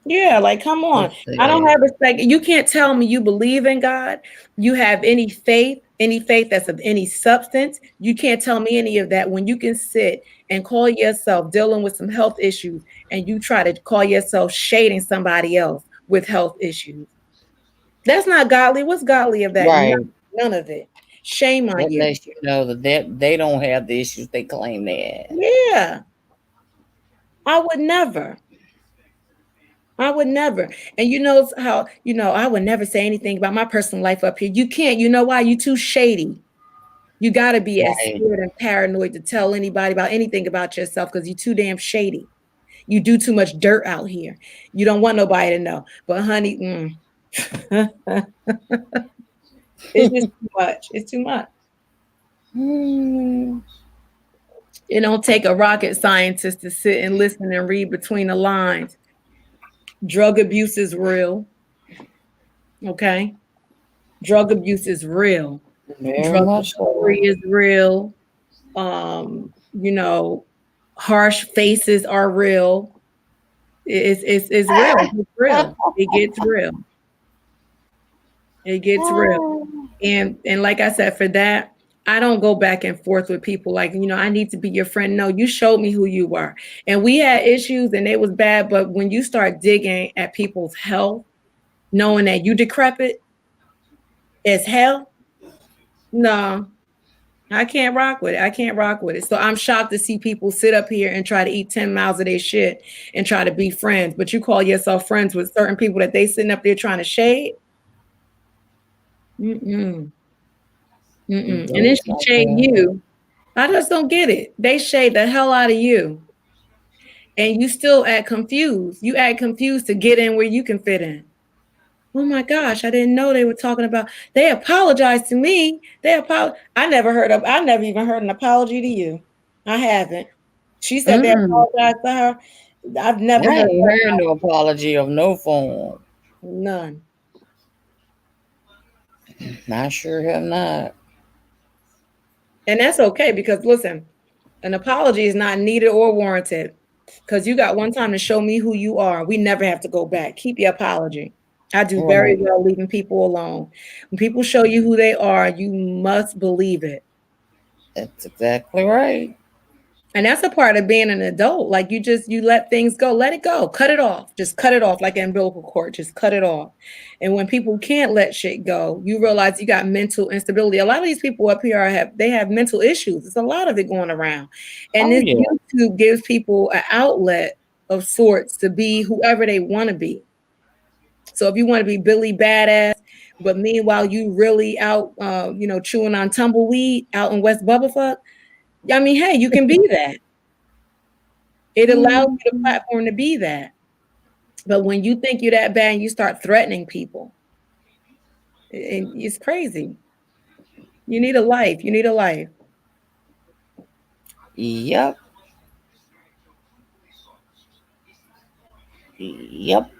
Yeah, like, come on. I don't have respect. You can't tell me you believe in God. You have any faith that's of any substance. You can't tell me any of that when you can sit and call yourself dealing with some health issues and you try to call yourself shading somebody else with health issues. That's not godly. What's godly of that? Right. None of it. Shame on you. Unless you know that they don't have the issues they claim they have. Yeah. I would never. And you know how, I would never say anything about my personal life up here. You can't. You know why? You too shady. You got to be as scared and paranoid to tell anybody about anything about yourself because you're too damn shady. You do too much dirt out here. You don't want nobody to know. But honey, it's just too much. It's too much. It don't take a rocket scientist to sit and listen and read between the lines. Drug abuse is real. Okay? Drug abuse is real. Drug recovery is real. Harsh faces are real. It's real. It's real. It gets real. It gets real. And like I said, for that, I don't go back and forth with people like, I need to be your friend. No, you showed me who you were. And we had issues and it was bad. But when you start digging at people's health, knowing that you decrepit as hell, No, I can't rock with it. I can't rock with it. So I'm shocked to see people sit up here and try to eat 10 miles of their shit and try to be friends. But you call yourself friends with certain people that they sitting up there trying to shade. Mm-mm. Mm-mm. And then she shade you. I just don't get it. They shade the hell out of you. And you still act confused. You act confused to get in where you can fit in. Oh my gosh, I didn't know they were talking about. They apologized to me. I never even heard an apology to you. I haven't. She said they apologized to her. I've never I heard ain't heard no apology of no form. none. I sure have not. And that's okay because listen, an apology is not needed or warranted. Because you got one time to show me who you are. We never have to go back. Keep your apology. I do very well leaving people alone. When people show you who they are, you must believe it. That's exactly right. And that's a part of being an adult. Like you let things go, let it go, cut it off, just cut it off like an umbilical cord, just cut it off. And when people can't let shit go, you realize you got mental instability. A lot of these people up here have mental issues. There's a lot of it going around. And this YouTube gives people an outlet of sorts to be whoever they want to be. So if you want to be Billy Badass, but meanwhile you really out, chewing on tumbleweed out in West Bubblefuck, I mean, hey, you can be that. It allows you the platform to be that. But when you think you're that bad and you start threatening people, it's crazy. You need a life. You need a life. Yep. Yep.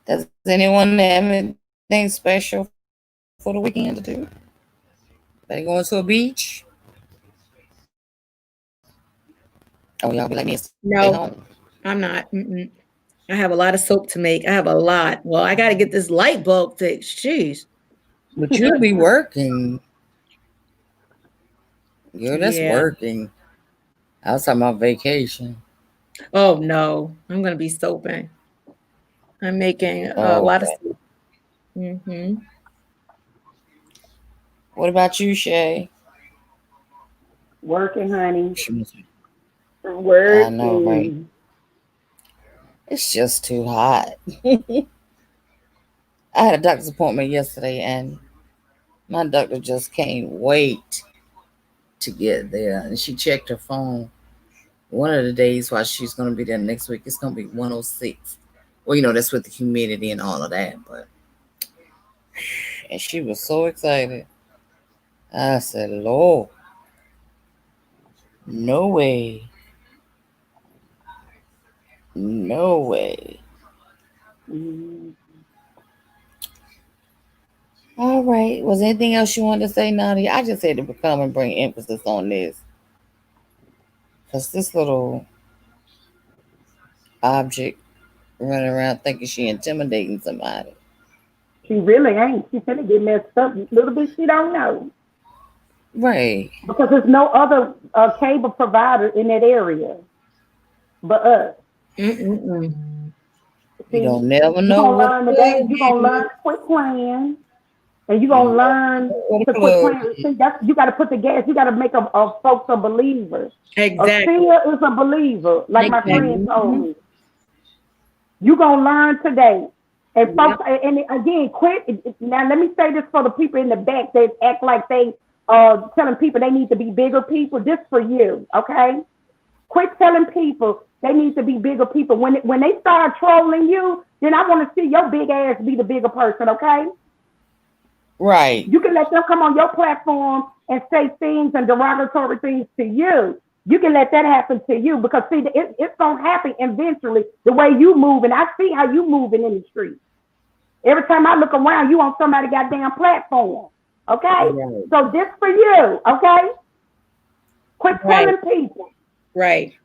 Does anyone have anything special for the weekend to do? They going to a beach? Oh, y'all be like me. No, I'm not. Mm-mm. I have a lot of soap to make. I have a lot. Well, I got to get this light bulb fixed. Jeez. But you'll be working. Girl, that's working. I was talking about vacation. Oh, no. I'm going to be soaping. I'm making a lot of soap. Mm-hmm. What about you, Shay? Working, honey. Working. I know, right? It's just too hot. I had a doctor's appointment yesterday, and my doctor just can't wait to get there. And she checked her phone. One of the days while she's going to be there next week, it's going to be 106. Well, that's with the humidity and all of that. And she was so excited. I said, Lord, no way. No way. Mm-hmm. All right. Was there anything else you wanted to say, Nadia? I just had to come and bring emphasis on this. Because this little object running around thinking she intimidating somebody. She really ain't. She's gonna get messed up. Little bit she don't know. Right. Because there's no other cable provider in that area but us. Mm-mm-mm. See, you don't never know what you're going to learn to quit playing. And you're going to learn to quit playing. See, you got to put the gas. You got to make folks a believer. Exactly. A seer is a believer, like my friend told me. You're going to learn today. And folks, and again, quit. Now, let me say this for the people in the back that act like they telling people they need to be bigger people. This for you, okay? Quit telling people they need to be bigger people. When they start trolling you, then I want to see your big ass be the bigger person, okay? Right. You can let them come on your platform and say things and derogatory things to you. You can let that happen to you because, see, it's going to happen eventually the way you move. And I see how you moving in the street. Every time I look around, you on somebody's goddamn platform, okay? Right. So this for you, okay? Quit telling people. Right.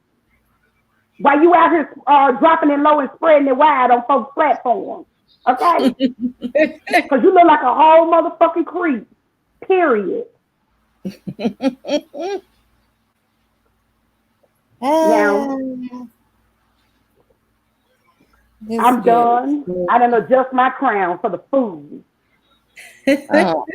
While you out here dropping it low and spreading it wide on folks' platforms, okay? Because you look like a whole motherfucking creep, period. I'm done. I done adjust my crown for the food. Oh,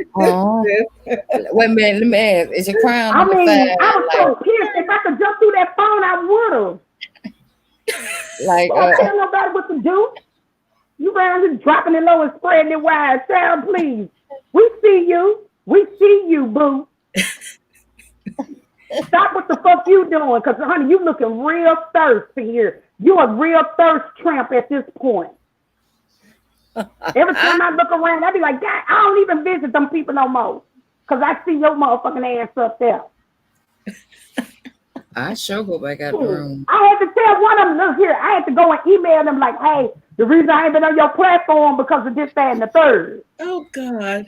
wait a minute, let me ask. Is your crown I number mean, 5? I was so pissed. If I could jump through that phone, I would have. Like, Don't tell nobody what to do. You around just dropping it low and spreading it wide. Child, please. We see you. We see you, boo. Stop what the fuck you doing, because, honey, you looking real thirsty here. You a real thirst tramp at this point. Every time I look around, I be like, God, I don't even visit them people no more, because I see your motherfucking ass up there. I sure go back out the room. I had to tell one of them, look here, I had to go and email them like, hey, the reason I ain't been on your platform because of this, that, and the third. Oh, God.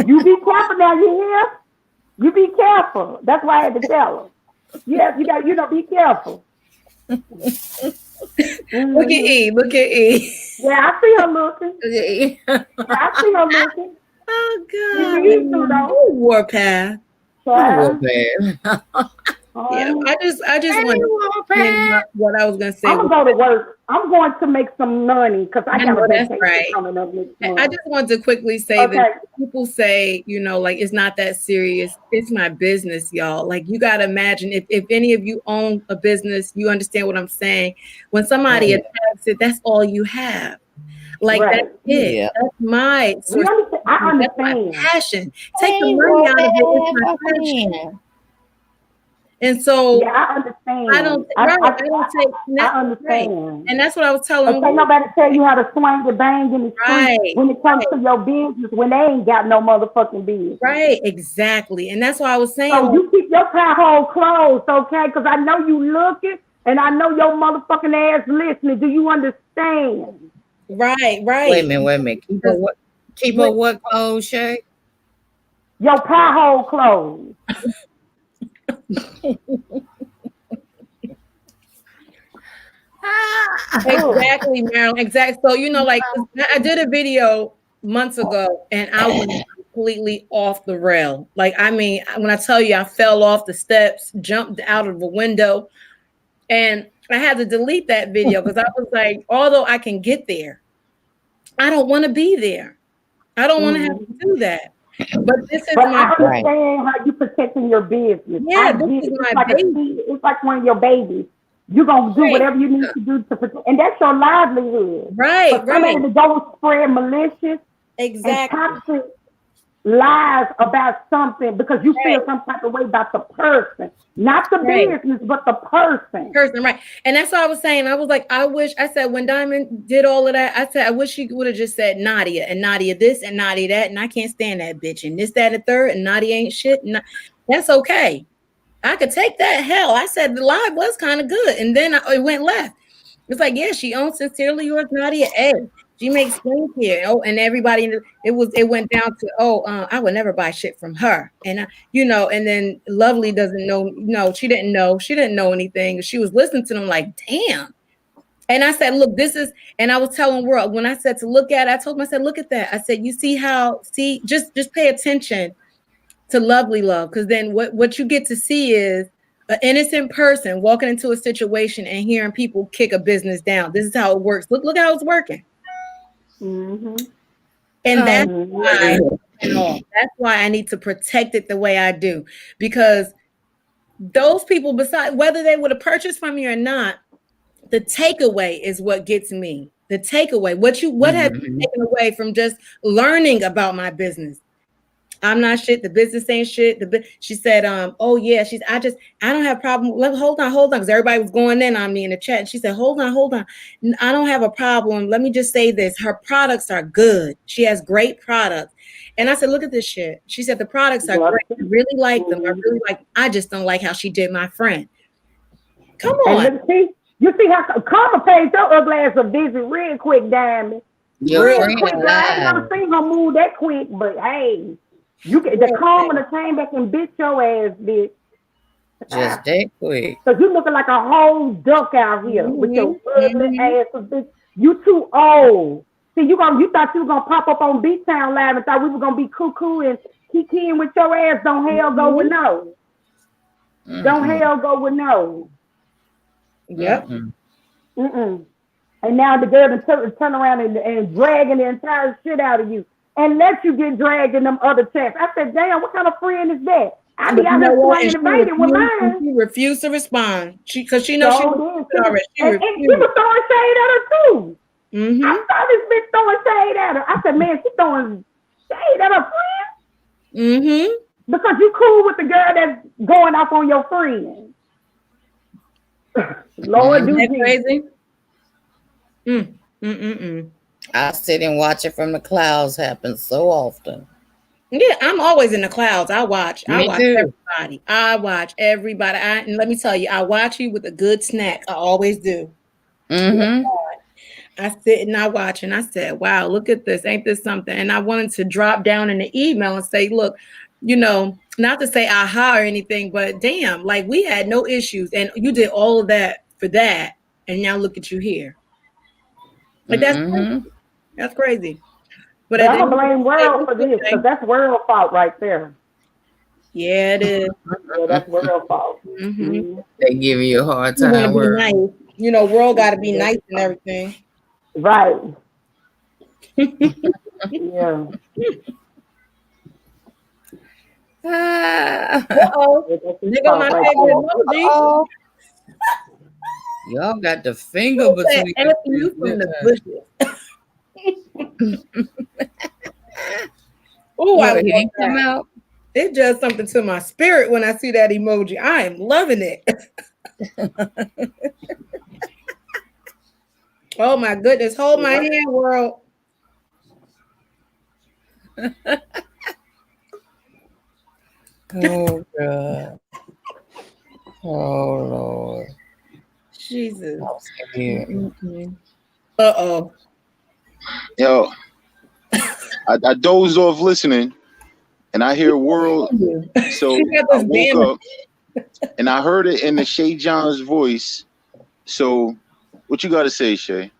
You be careful now, you hear? You be careful. That's why I had to tell them. Yeah, you got, be careful. Look at E. Look at E. Yeah, I see her looking. Yeah, I see her looking. Oh, God. You need to, though. Warpath. Warpath. Yeah, I just want what I was gonna say. I'm gonna go to work. I'm going to make some money because I got a vacation coming up next month. I just want to quickly say that people say, like it's not that serious. It's my business, y'all. Like you gotta imagine if any of you own a business, you understand what I'm saying. When somebody attacks it, that's all you have. Like that's it. Yeah. That's my source. I understand. That's my passion. Take the money out of it. It's my passion. And so I understand. I don't take I understand. Right. And that's what I was telling you. Nobody tell you how to swing the bang in the street when it comes to your business when they ain't got no motherfucking business. Right, exactly. And that's why I was saying. So you keep your pie hole closed, okay? Because I know you looking and I know your motherfucking ass listening. Do you understand? Right. Wait a minute. Keep her what closed, Shay? Your pie hole closed. Exactly, Marilyn. Exactly. So like I did a video months ago, and I was completely off the rail. Like I mean, when I tell you, I fell off the steps, jumped out of a window, and I had to delete that video because I was like, although I can get there, I don't want to be there. I don't want to have to do that. But this is I understand how you protecting your business. Yeah, this is my baby. It's like one of your babies. You're gonna do whatever you need to do to protect, and that's your livelihood. Right. Somebody to go spread malicious, and toxic lies about something because you feel some type of way about the person, not the business, but the person. Right. And that's what I was saying. I was like, I said when Diamond did all of that, I said, I wish she would have just said Nadia and Nadia this and Nadia that. And I can't stand that bitch and this, that, and third. And Nadia ain't shit. That's okay. I could take that. Hell, I said the live was kind of good. And then it went left. It's like, yeah, she owns Sincerely Yours, Nadia A. She makes skincare. Oh, and everybody, it went down to, I would never buy shit from her. And, and then Lovely doesn't know. No, she didn't know. She didn't know anything. She was listening to them like, damn. And I said, look, and I was telling World, when I said to look at it, I told him, I said, look at that. I said, you see, just pay attention to Lovely Love. Because then what you get to see is an innocent person walking into a situation and hearing people kick a business down. This is how it works. Look how it's working. Mm-hmm. And that's why I need to protect it the way I do, because those people, besides whether they would have purchased from me or not, the takeaway is what gets me. The takeaway, what have you taken away from just learning about my business? I'm not shit. The business ain't shit. She said, oh yeah, I don't have a problem. Hold on. Because everybody was going in on me in the chat. And she said, hold on. I don't have a problem. Let me just say this. Her products are good. She has great products. And I said, look at this shit. She said, the products are great. I really like them. I just don't like how she did my friend. Come on. And you see how Karma pays your ugly ass a visit real quick, Diamond. Real quick. I ain't never seen her move that quick, but hey. You get the calm when it came back and bit your ass, bitch. Just that quick. So you looking like a whole duck out here with your ugly ass, bitch. You too old. See, you thought you were gonna pop up on Beat Town Live and thought we were gonna be cuckoo and kikiing with your ass. Don't hell go with no. Don't hell go with no. Yep. And now the girl turn around and dragging the entire shit out of you and let you get dragged in them other checks. I said, damn, what kind of friend is that? I be out there swinging the baby with mine. She refused to respond. Because she knows she was already. And she was throwing shade at her too. I saw this bitch throwing shade at her. I said, man, she throwing shade at her friend. Because you cool with the girl that's going off on your friend. Lord, do that crazy? I sit and watch it from the clouds happen so often. Yeah, I'm always in the clouds. I watch too. everybody. And let me tell you, I watch you with a good snack. I always do. I sit and I watch and I said, wow, look at this. Ain't this something? And I wanted to drop down in the email and say, look, you know, not to say aha or anything, but damn, like we had no issues and you did all of that for that. And now look at you here. Like that's crazy. That's crazy. But I'm gonna blame world for this because that's world fault right there. Yeah, it is. Yeah, that's world fault. They give you a hard time. Nice. You know, world got to be nice and everything. Right. Yeah. My favorite emoji. Y'all got the finger between you from the bushes. Oh, I he come out. It does something to my spirit when I see that emoji. I am loving it. Oh my goodness. Hold my hand, world. Oh God. Oh Lord. Jesus. Uh-oh. Yo, I dozed off listening and I hear world. So I woke up and I heard it in the Shay John's voice. So what you got to say, Shay?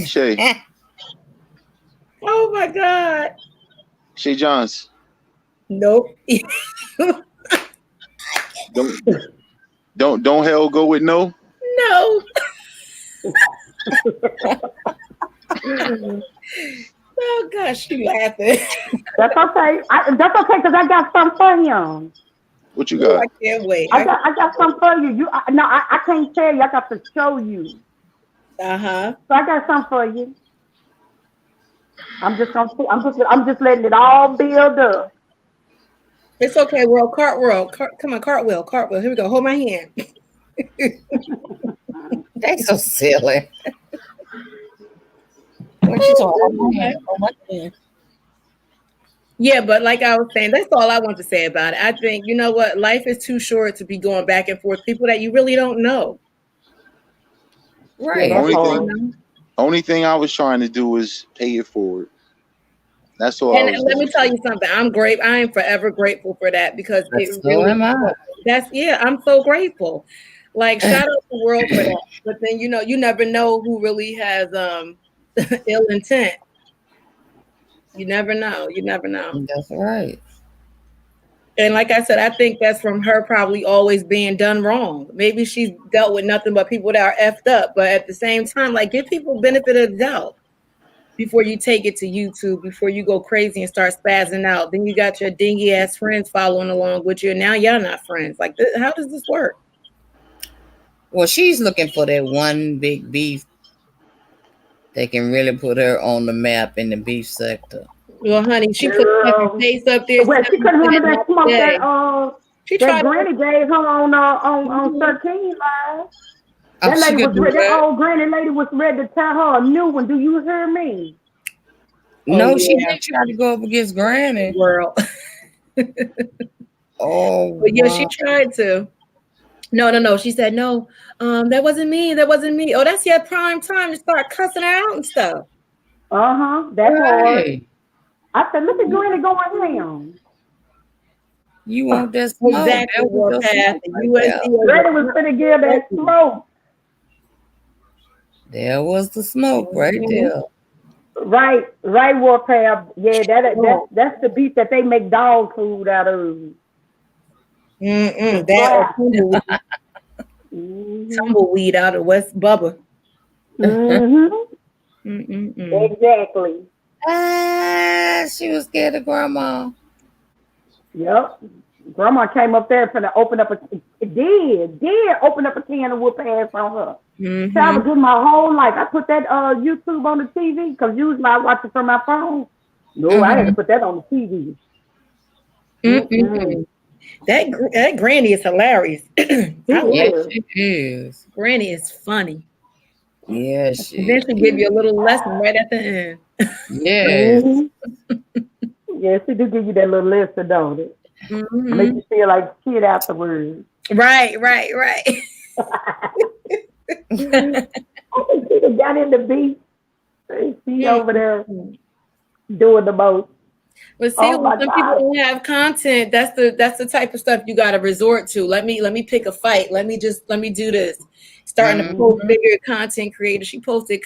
Shay. Oh my God. Shay Johns. Nope. Don't hell go with no? No. Oh gosh, she laughing. That's okay. That's okay because I got something for him. What you got? I can't wait. I got something for you. I can't tell you. I got to show you. So I got something for you. I'm just letting it all build up. It's okay, world. Cartwheel. Come on, cartwheel. Here we go. Hold my hand. They so silly. What you talking about? Yeah, but like I was saying, that's all I want to say about it. I think, you know what? Life is too short to be going back and forth. People that you really don't know. Right. Only thing I was trying to do was pay it forward. That's all. And let me tell you something. I am forever grateful for that because I'm so grateful. Like shout out to the world for that. But then you never know who really has ill intent. You never know. That's right. And like I said, I think that's from her probably always being done wrong. Maybe she's dealt with nothing but people that are effed up. But at the same time, like give people benefit of the doubt before you take it to YouTube, before you go crazy and start spazzing out. Then you got your dingy ass friends following along with you. And now y'all not friends. Like, how does this work? Well, she's looking for that one big beef that can really put her on the map in the beef sector. Well, honey, she put her face up there. Well, she couldn't handle that smoke that Granny gave her on 13 Live. That old granny lady was ready to tell her a new one. Do you hear me? No, she didn't try to go up against Granny. World. But yeah, she tried to. No. She said, no, that wasn't me. Oh, that's your prime time to start cussing her out and stuff. That's hard. I said, look at Granny going down. You want that smoke? Exactly. Granny was going to give that smoke. There was the smoke right there. Right, Warpath. Yeah, that's the beef that they make dog food out of. That tumbleweed out of West Bubba. Exactly. She was scared of grandma. Yep. Grandma came up there to open up did open up a can of whoop ass on her. So I was doing my whole life. I put that YouTube on the TV because usually I watch it from my phone. No, I had to put that on the TV. That granny is hilarious. Yes, she is. Granny is funny. Yes, And then she give you a little lesson right at the end. Yes. Yes, she do give you that little lesson, don't it? Make you feel like shit afterwards. Right. I think she got in the beat. She over there doing the most. But see, when some people don't have content, that's the type of stuff you got to resort to. Let me pick a fight. Let me do this. Starting to post bigger content creator. She posted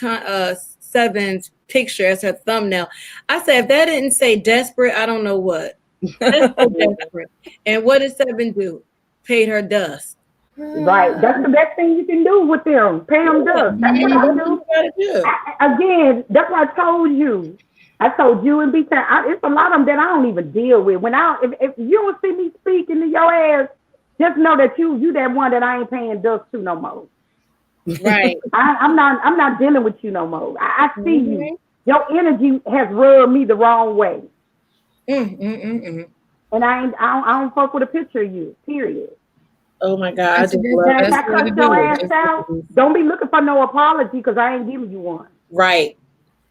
Seven's picture as her thumbnail. I said, if that didn't say desperate, I don't know what. That's so desperate. And what did Seven do? Paid her dust. Right. That's the best thing you can do with them. Pay them dust. That's what I do. Again, that's what I told you. I told you and B-Town, it's a lot of them that I don't even deal with. When if you don't see me speaking to your ass, just know that you that one that I ain't paying dust to no more. Right. I'm not dealing with you no more. I see you. Your energy has rubbed me the wrong way. And I don't fuck with a picture of you. Period. Oh my God! If I cut your ass out, don't be looking for no apology because I ain't giving you one. Right.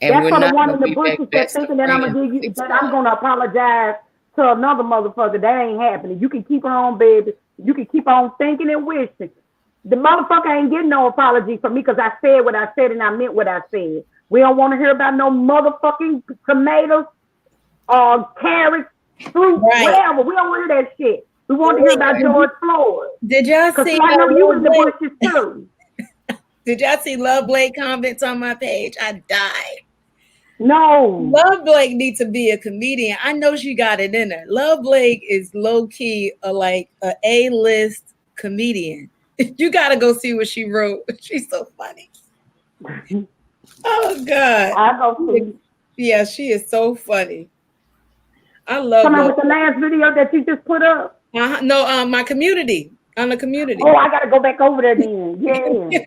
And that's for the one in the bushes that's thinking that I'm gonna give you that I'm gonna apologize to another motherfucker. That ain't happening. You can keep on, baby. You can keep on thinking and wishing. The motherfucker ain't getting no apology from me because I said what I said and I meant what I said. We don't want to hear about no motherfucking tomatoes or carrots, fruit, whatever. We don't want to hear that shit. We want to hear about George Floyd. Did y'all see? I know you in the bushes too. Did y'all see Love Blake comments on my page? I died. No. Love Blake needs to be a comedian. I know she got it in her. Love Blake is low key a A-list comedian. You gotta go see what she wrote. She's so funny. Oh God. I go see. Yeah, she is so funny. I love. Come on with the last video that you just put up. No, my community. On the community. Oh, I gotta go back over there then. Yeah.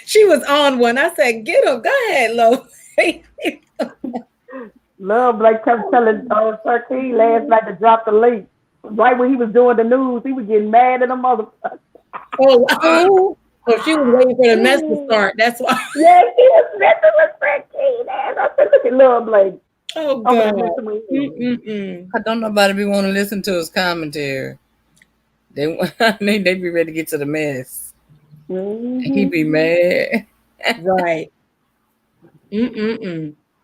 She was on one. I said, "Get him. Go ahead, Lo." Love Blake kept telling Sarkey last night to drop the link. Right when he was doing the news, he was getting mad at the motherfucker. Oh, she was waiting for the mess to start. That's why. Yeah, she was messing with Sarkey. I said, "Look at Love Blake." Oh God. I don't know nobody be want to listen to his commentary. They be ready to get to the mess. He be mad. Right.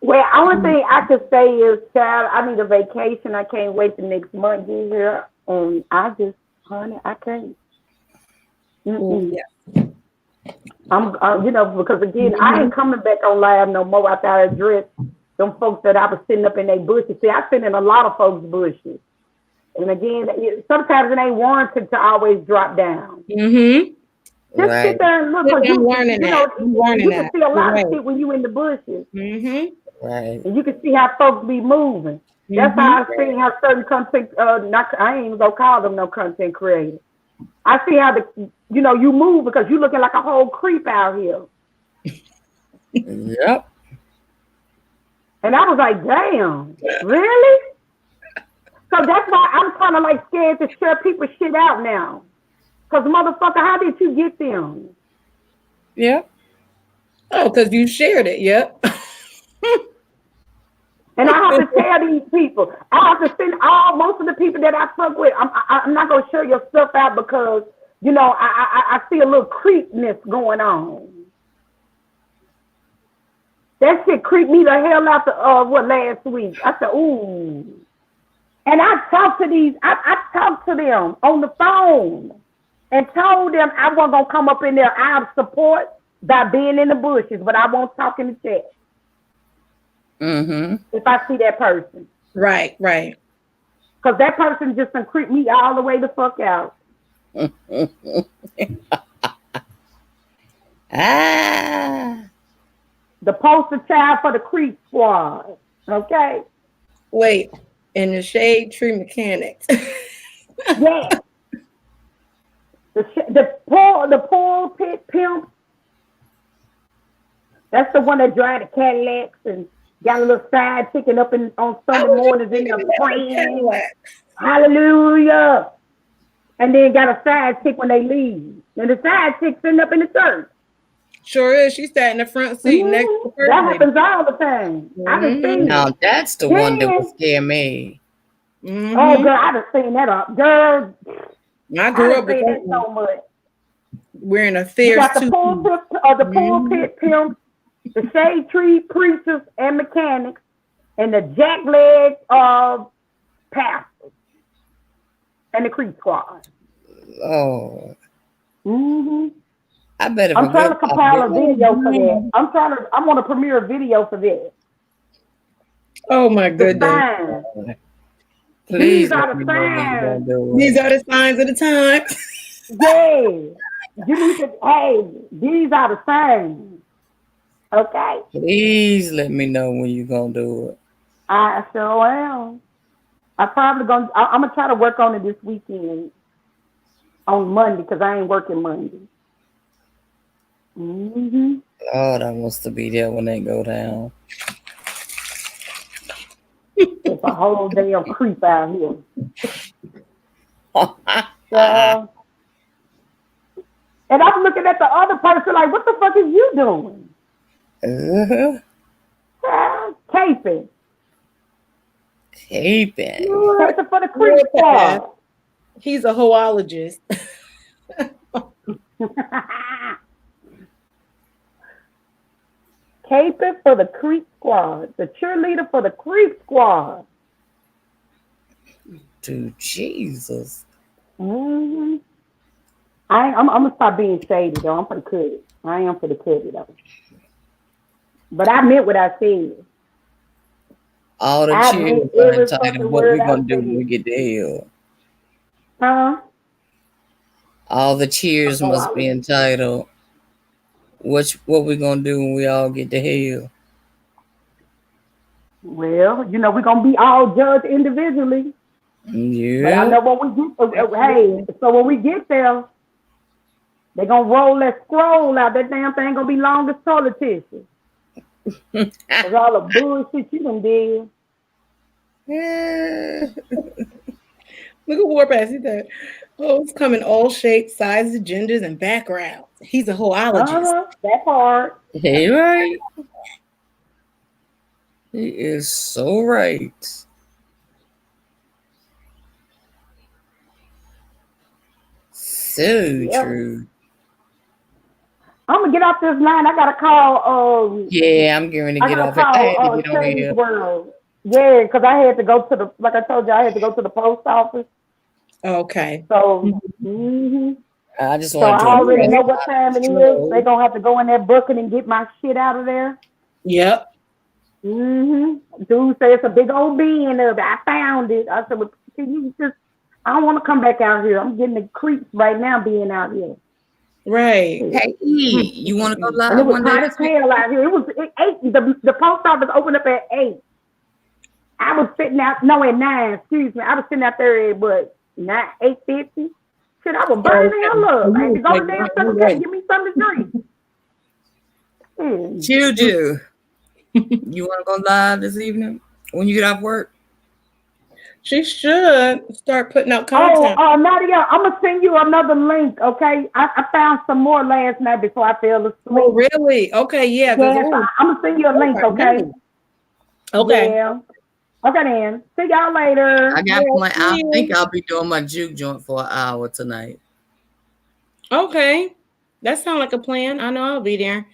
Well, only thing I could say is, child, I need a vacation. I can't wait the next month to get here. And I just, honey, I can't. Yeah. I'm, because again, I ain't coming back on live no more after I address them folks that I was sitting up in their bushes. See, I sit in a lot of folks' bushes. And again, sometimes it ain't warranted to always drop down. Just sit there and look. You can see a lot of shit when you in the bushes. Right. And you can see how folks be moving. That's how I see how certain content, I ain't even gonna call them no content creators. I see how you move because you looking like a whole creep out here. Yep. And I was like, damn, really? So that's why I'm kind of like scared to share people's shit out now. Because motherfucker, how did you get them? Yeah. Oh, because you shared it. Yep. And I have to tell these people. I have to send most of the people that I fuck with. I'm not gonna share your stuff out because I see a little creepness going on. That shit creeped me the hell out last week. I said, ooh. And I talked to them on the phone and told them I wasn't gonna come up in there out of support by being in the bushes, but I won't talk in the chat. If I see that person. Right. Because that person just done creep me all the way the fuck out. The poster child for the creep squad. Okay. Wait, and the Shade Tree Mechanics. Yeah. The pulpit pimp. That's the one that drive the Cadillacs and got a little side chicken up on Sunday mornings in their praying. Hallelujah. And then got a side chick when they leave. And the side chick sitting up in the church. Sure is. She sat in the front seat next to her. That happens all the time. I done seen Now that's the one that would scare me. Oh, girl, I done seen that up. Girl, I grew up with that so much. Wearing a fierce got the pulpit pimps, the shade tree preachers and mechanics, and the jackleg pastors, and the creep squad. Oh. I bet I'm trying to compile a video for that. I want to premiere a video for that. Oh my goodness. Please These are the signs. These are the signs of the time. Yeah. You need to, hey, these are the signs. Okay. Please let me know when you're gonna do it. I sure am. I'm gonna try to work on it this weekend on Monday because I ain't working Monday. Lord, I wants to be there when they go down. It's a whole damn creep out here. And I'm looking at the other person like, what the fuck is you doing? Caping. Caping. Caping for the creep squad. He's a hoologist. Caping for the creep squad. The cheerleader for the creep squad. To Jesus. I'm gonna stop being shady though. I'm for the cut. I am for the cut though. But I meant what I said. All the cheers are entitled what we're gonna do when we get to hell. Huh? All the cheers must be entitled what we gonna do when we all get to hell. Well, we're gonna be all judged individually. Yeah. But I know when we get so when we get there, they're gonna roll that scroll out. That damn thing gonna be long as toilet tissue. Cause all the bullshit you done did. Look at Warpath. He said, "Hoes come in all shapes, sizes, genders, and backgrounds." He's a hoologist. That part. Hey, right. He is so right. So true. I'm gonna get off this line. I gotta call. Yeah, I'm going to get off it. I had to get on here. World. Yeah, because I had to go to the. Like I told you, I had to go to the post office. Okay. So. I just So want to. I already know what time it is. They're gonna have to go in that bucket and get my shit out of there. Yep. Dude said it's a big old bin of it. I found it. I said, well, can you just? I don't want to come back out here. I'm getting the creeps right now being out here. Right. Hey, you want to go live? And it was hot as hell out here. It was 8. The post office opened up at 8. I was sitting out. No, at 9. Excuse me. I was sitting out there at what? 8:50. Shit, I was burning the hell up. I had to go to damn Circle K, give me something to drink. Juju, you want to go live this evening when you get off work? She should start putting out content. Nadia, I'm gonna send you another link. Okay, I found some more last night before I fell asleep. Oh, really? Okay, yeah. I'm gonna send you a link. Okay. Okay. Yeah. Okay then. See y'all later. I got one. I think I'll be doing my juke joint for an hour tonight. Okay. That sounds like a plan. I know I'll be there.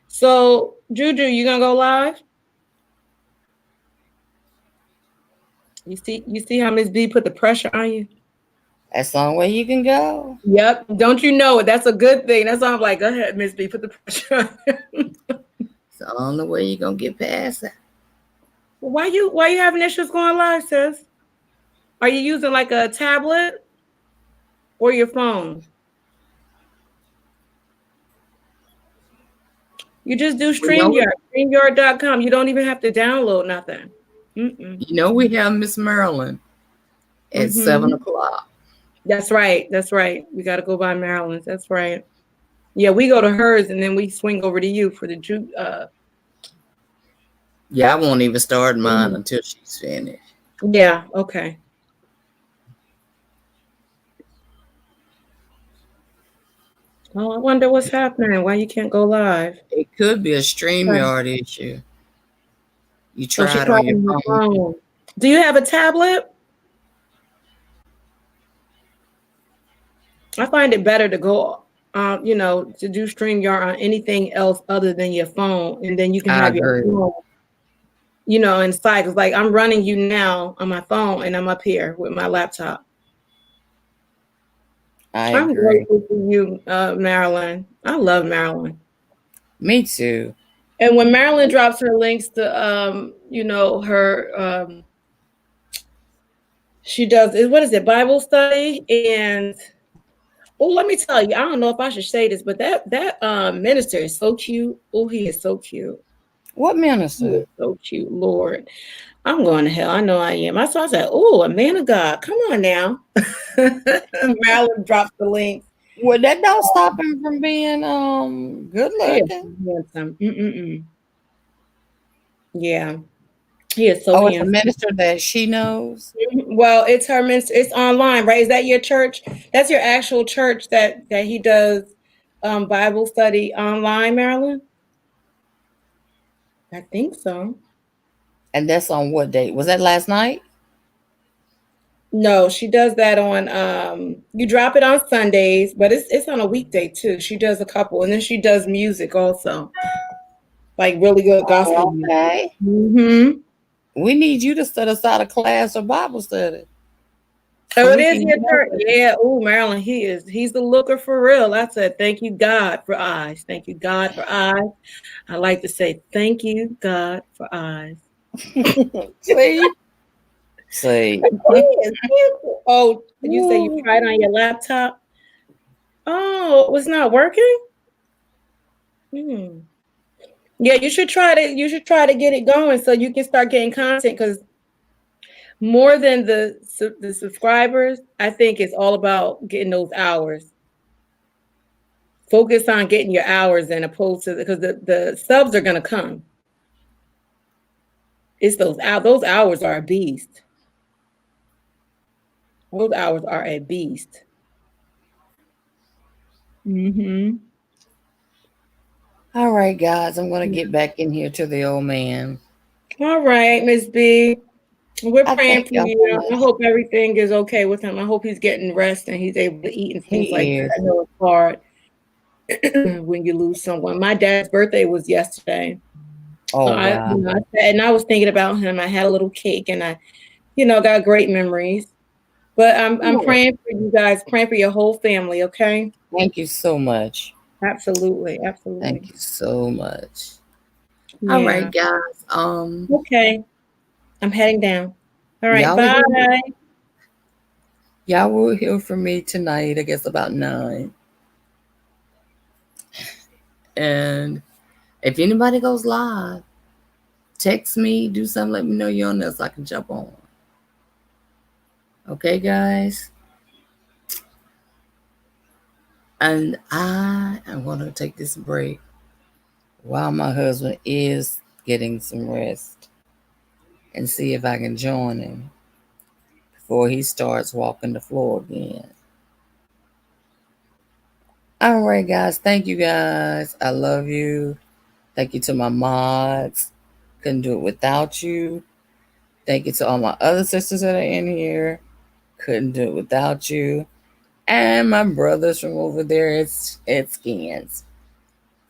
So, Juju, you gonna go live? You see how Miss B put the pressure on you? That's the only way you can go. Yep. Don't you know it? That's a good thing. That's why I'm like, go ahead, Miss B, put the pressure on you. It's the only way you're gonna get past that. Why you having issues going live, sis? Are you using like a tablet or your phone? You just do StreamYard, StreamYard.com. You don't even have to download nothing. You know, we have Miss Marilyn at 7:00. That's right. That's right. We got to go by Marilyn's. That's right. Yeah, we go to hers and then we swing over to you for the juke. Yeah, I won't even start mine until she's finished. Yeah, okay. Oh, I wonder what's happening. Why you can't go live? It could be a StreamYard issue. You try it on your phone. Do you have a tablet? I find it better to go, you know, to do StreamYard on anything else other than your phone, and then you can have your phone, you know, inside. Cause like I'm running you now on my phone, and I'm up here with my laptop. I'm grateful for you, Marilyn. I love Marilyn. Me too. And when Marilyn drops her links to, you know, her, she does, what is it, Bible study? And, oh, let me tell you, I don't know if I should say this, but that minister is so cute. Oh, he is so cute. What minister? He is so cute, Lord. I'm going to hell. I know I am. I said, oh, a man of God. Come on now. Marilyn drops the link. Well, that don't stop him from being good looking. Yeah. He is so handsome. It's a minister that she knows. Well, it's her minister. It's online, right? Is that your church? That's your actual church that he does Bible study online, Marilyn? I think so. And that's on what date? Was that last night? No, she does that on you drop it on Sundays, but it's on a weekday too. She does a couple, and then she does music also. Like really good gospel. Okay. We need you to set aside a class of Bible study. Oh, it is your church. Yeah. Oh, Marilyn, he's the looker for real. I said, thank you, God, for eyes. Thank you, God, for eyes. I like to say, thank you, God, for eyes. See. Oh, you say you tried on your laptop? Oh, it was not working? Yeah, you should try to get it going so you can start getting content, because more than the subscribers, I think it's all about getting those hours. Focus on getting your hours in, opposed to because the subs are going to come. It's those hours are a beast. Those hours are a beast. All right, guys, I'm going to get back in here to the old man. All right, Miss B. We're praying for you. I hope everything is okay with him. I hope he's getting rest and he's able to eat and things like that. I know it's hard when you lose someone. My dad's birthday was yesterday. Oh, so wow. I was thinking about him. I had a little cake and I, got great memories. But I'm praying for you guys, praying for your whole family, okay? Thank you so much. Absolutely. Thank you so much. Yeah. All right, guys. Okay. I'm heading down. All right, bye. Y'all will hear from me tonight, I guess about 9. And if anybody goes live, text me, do something, let me know you're on there so I can jump on. Okay, guys? And I am going to take this break while my husband is getting some rest and see if I can join him before he starts walking the floor again. All right, guys. Thank you, guys. I love you. Thank you to my mods. Couldn't do it without you. Thank you to all my other sisters that are in here. Couldn't do it without you. And my brothers from over there at Skins.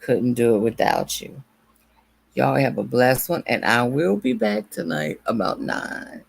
Couldn't do it without you. Y'all have a blessed one. And I will be back tonight about 9.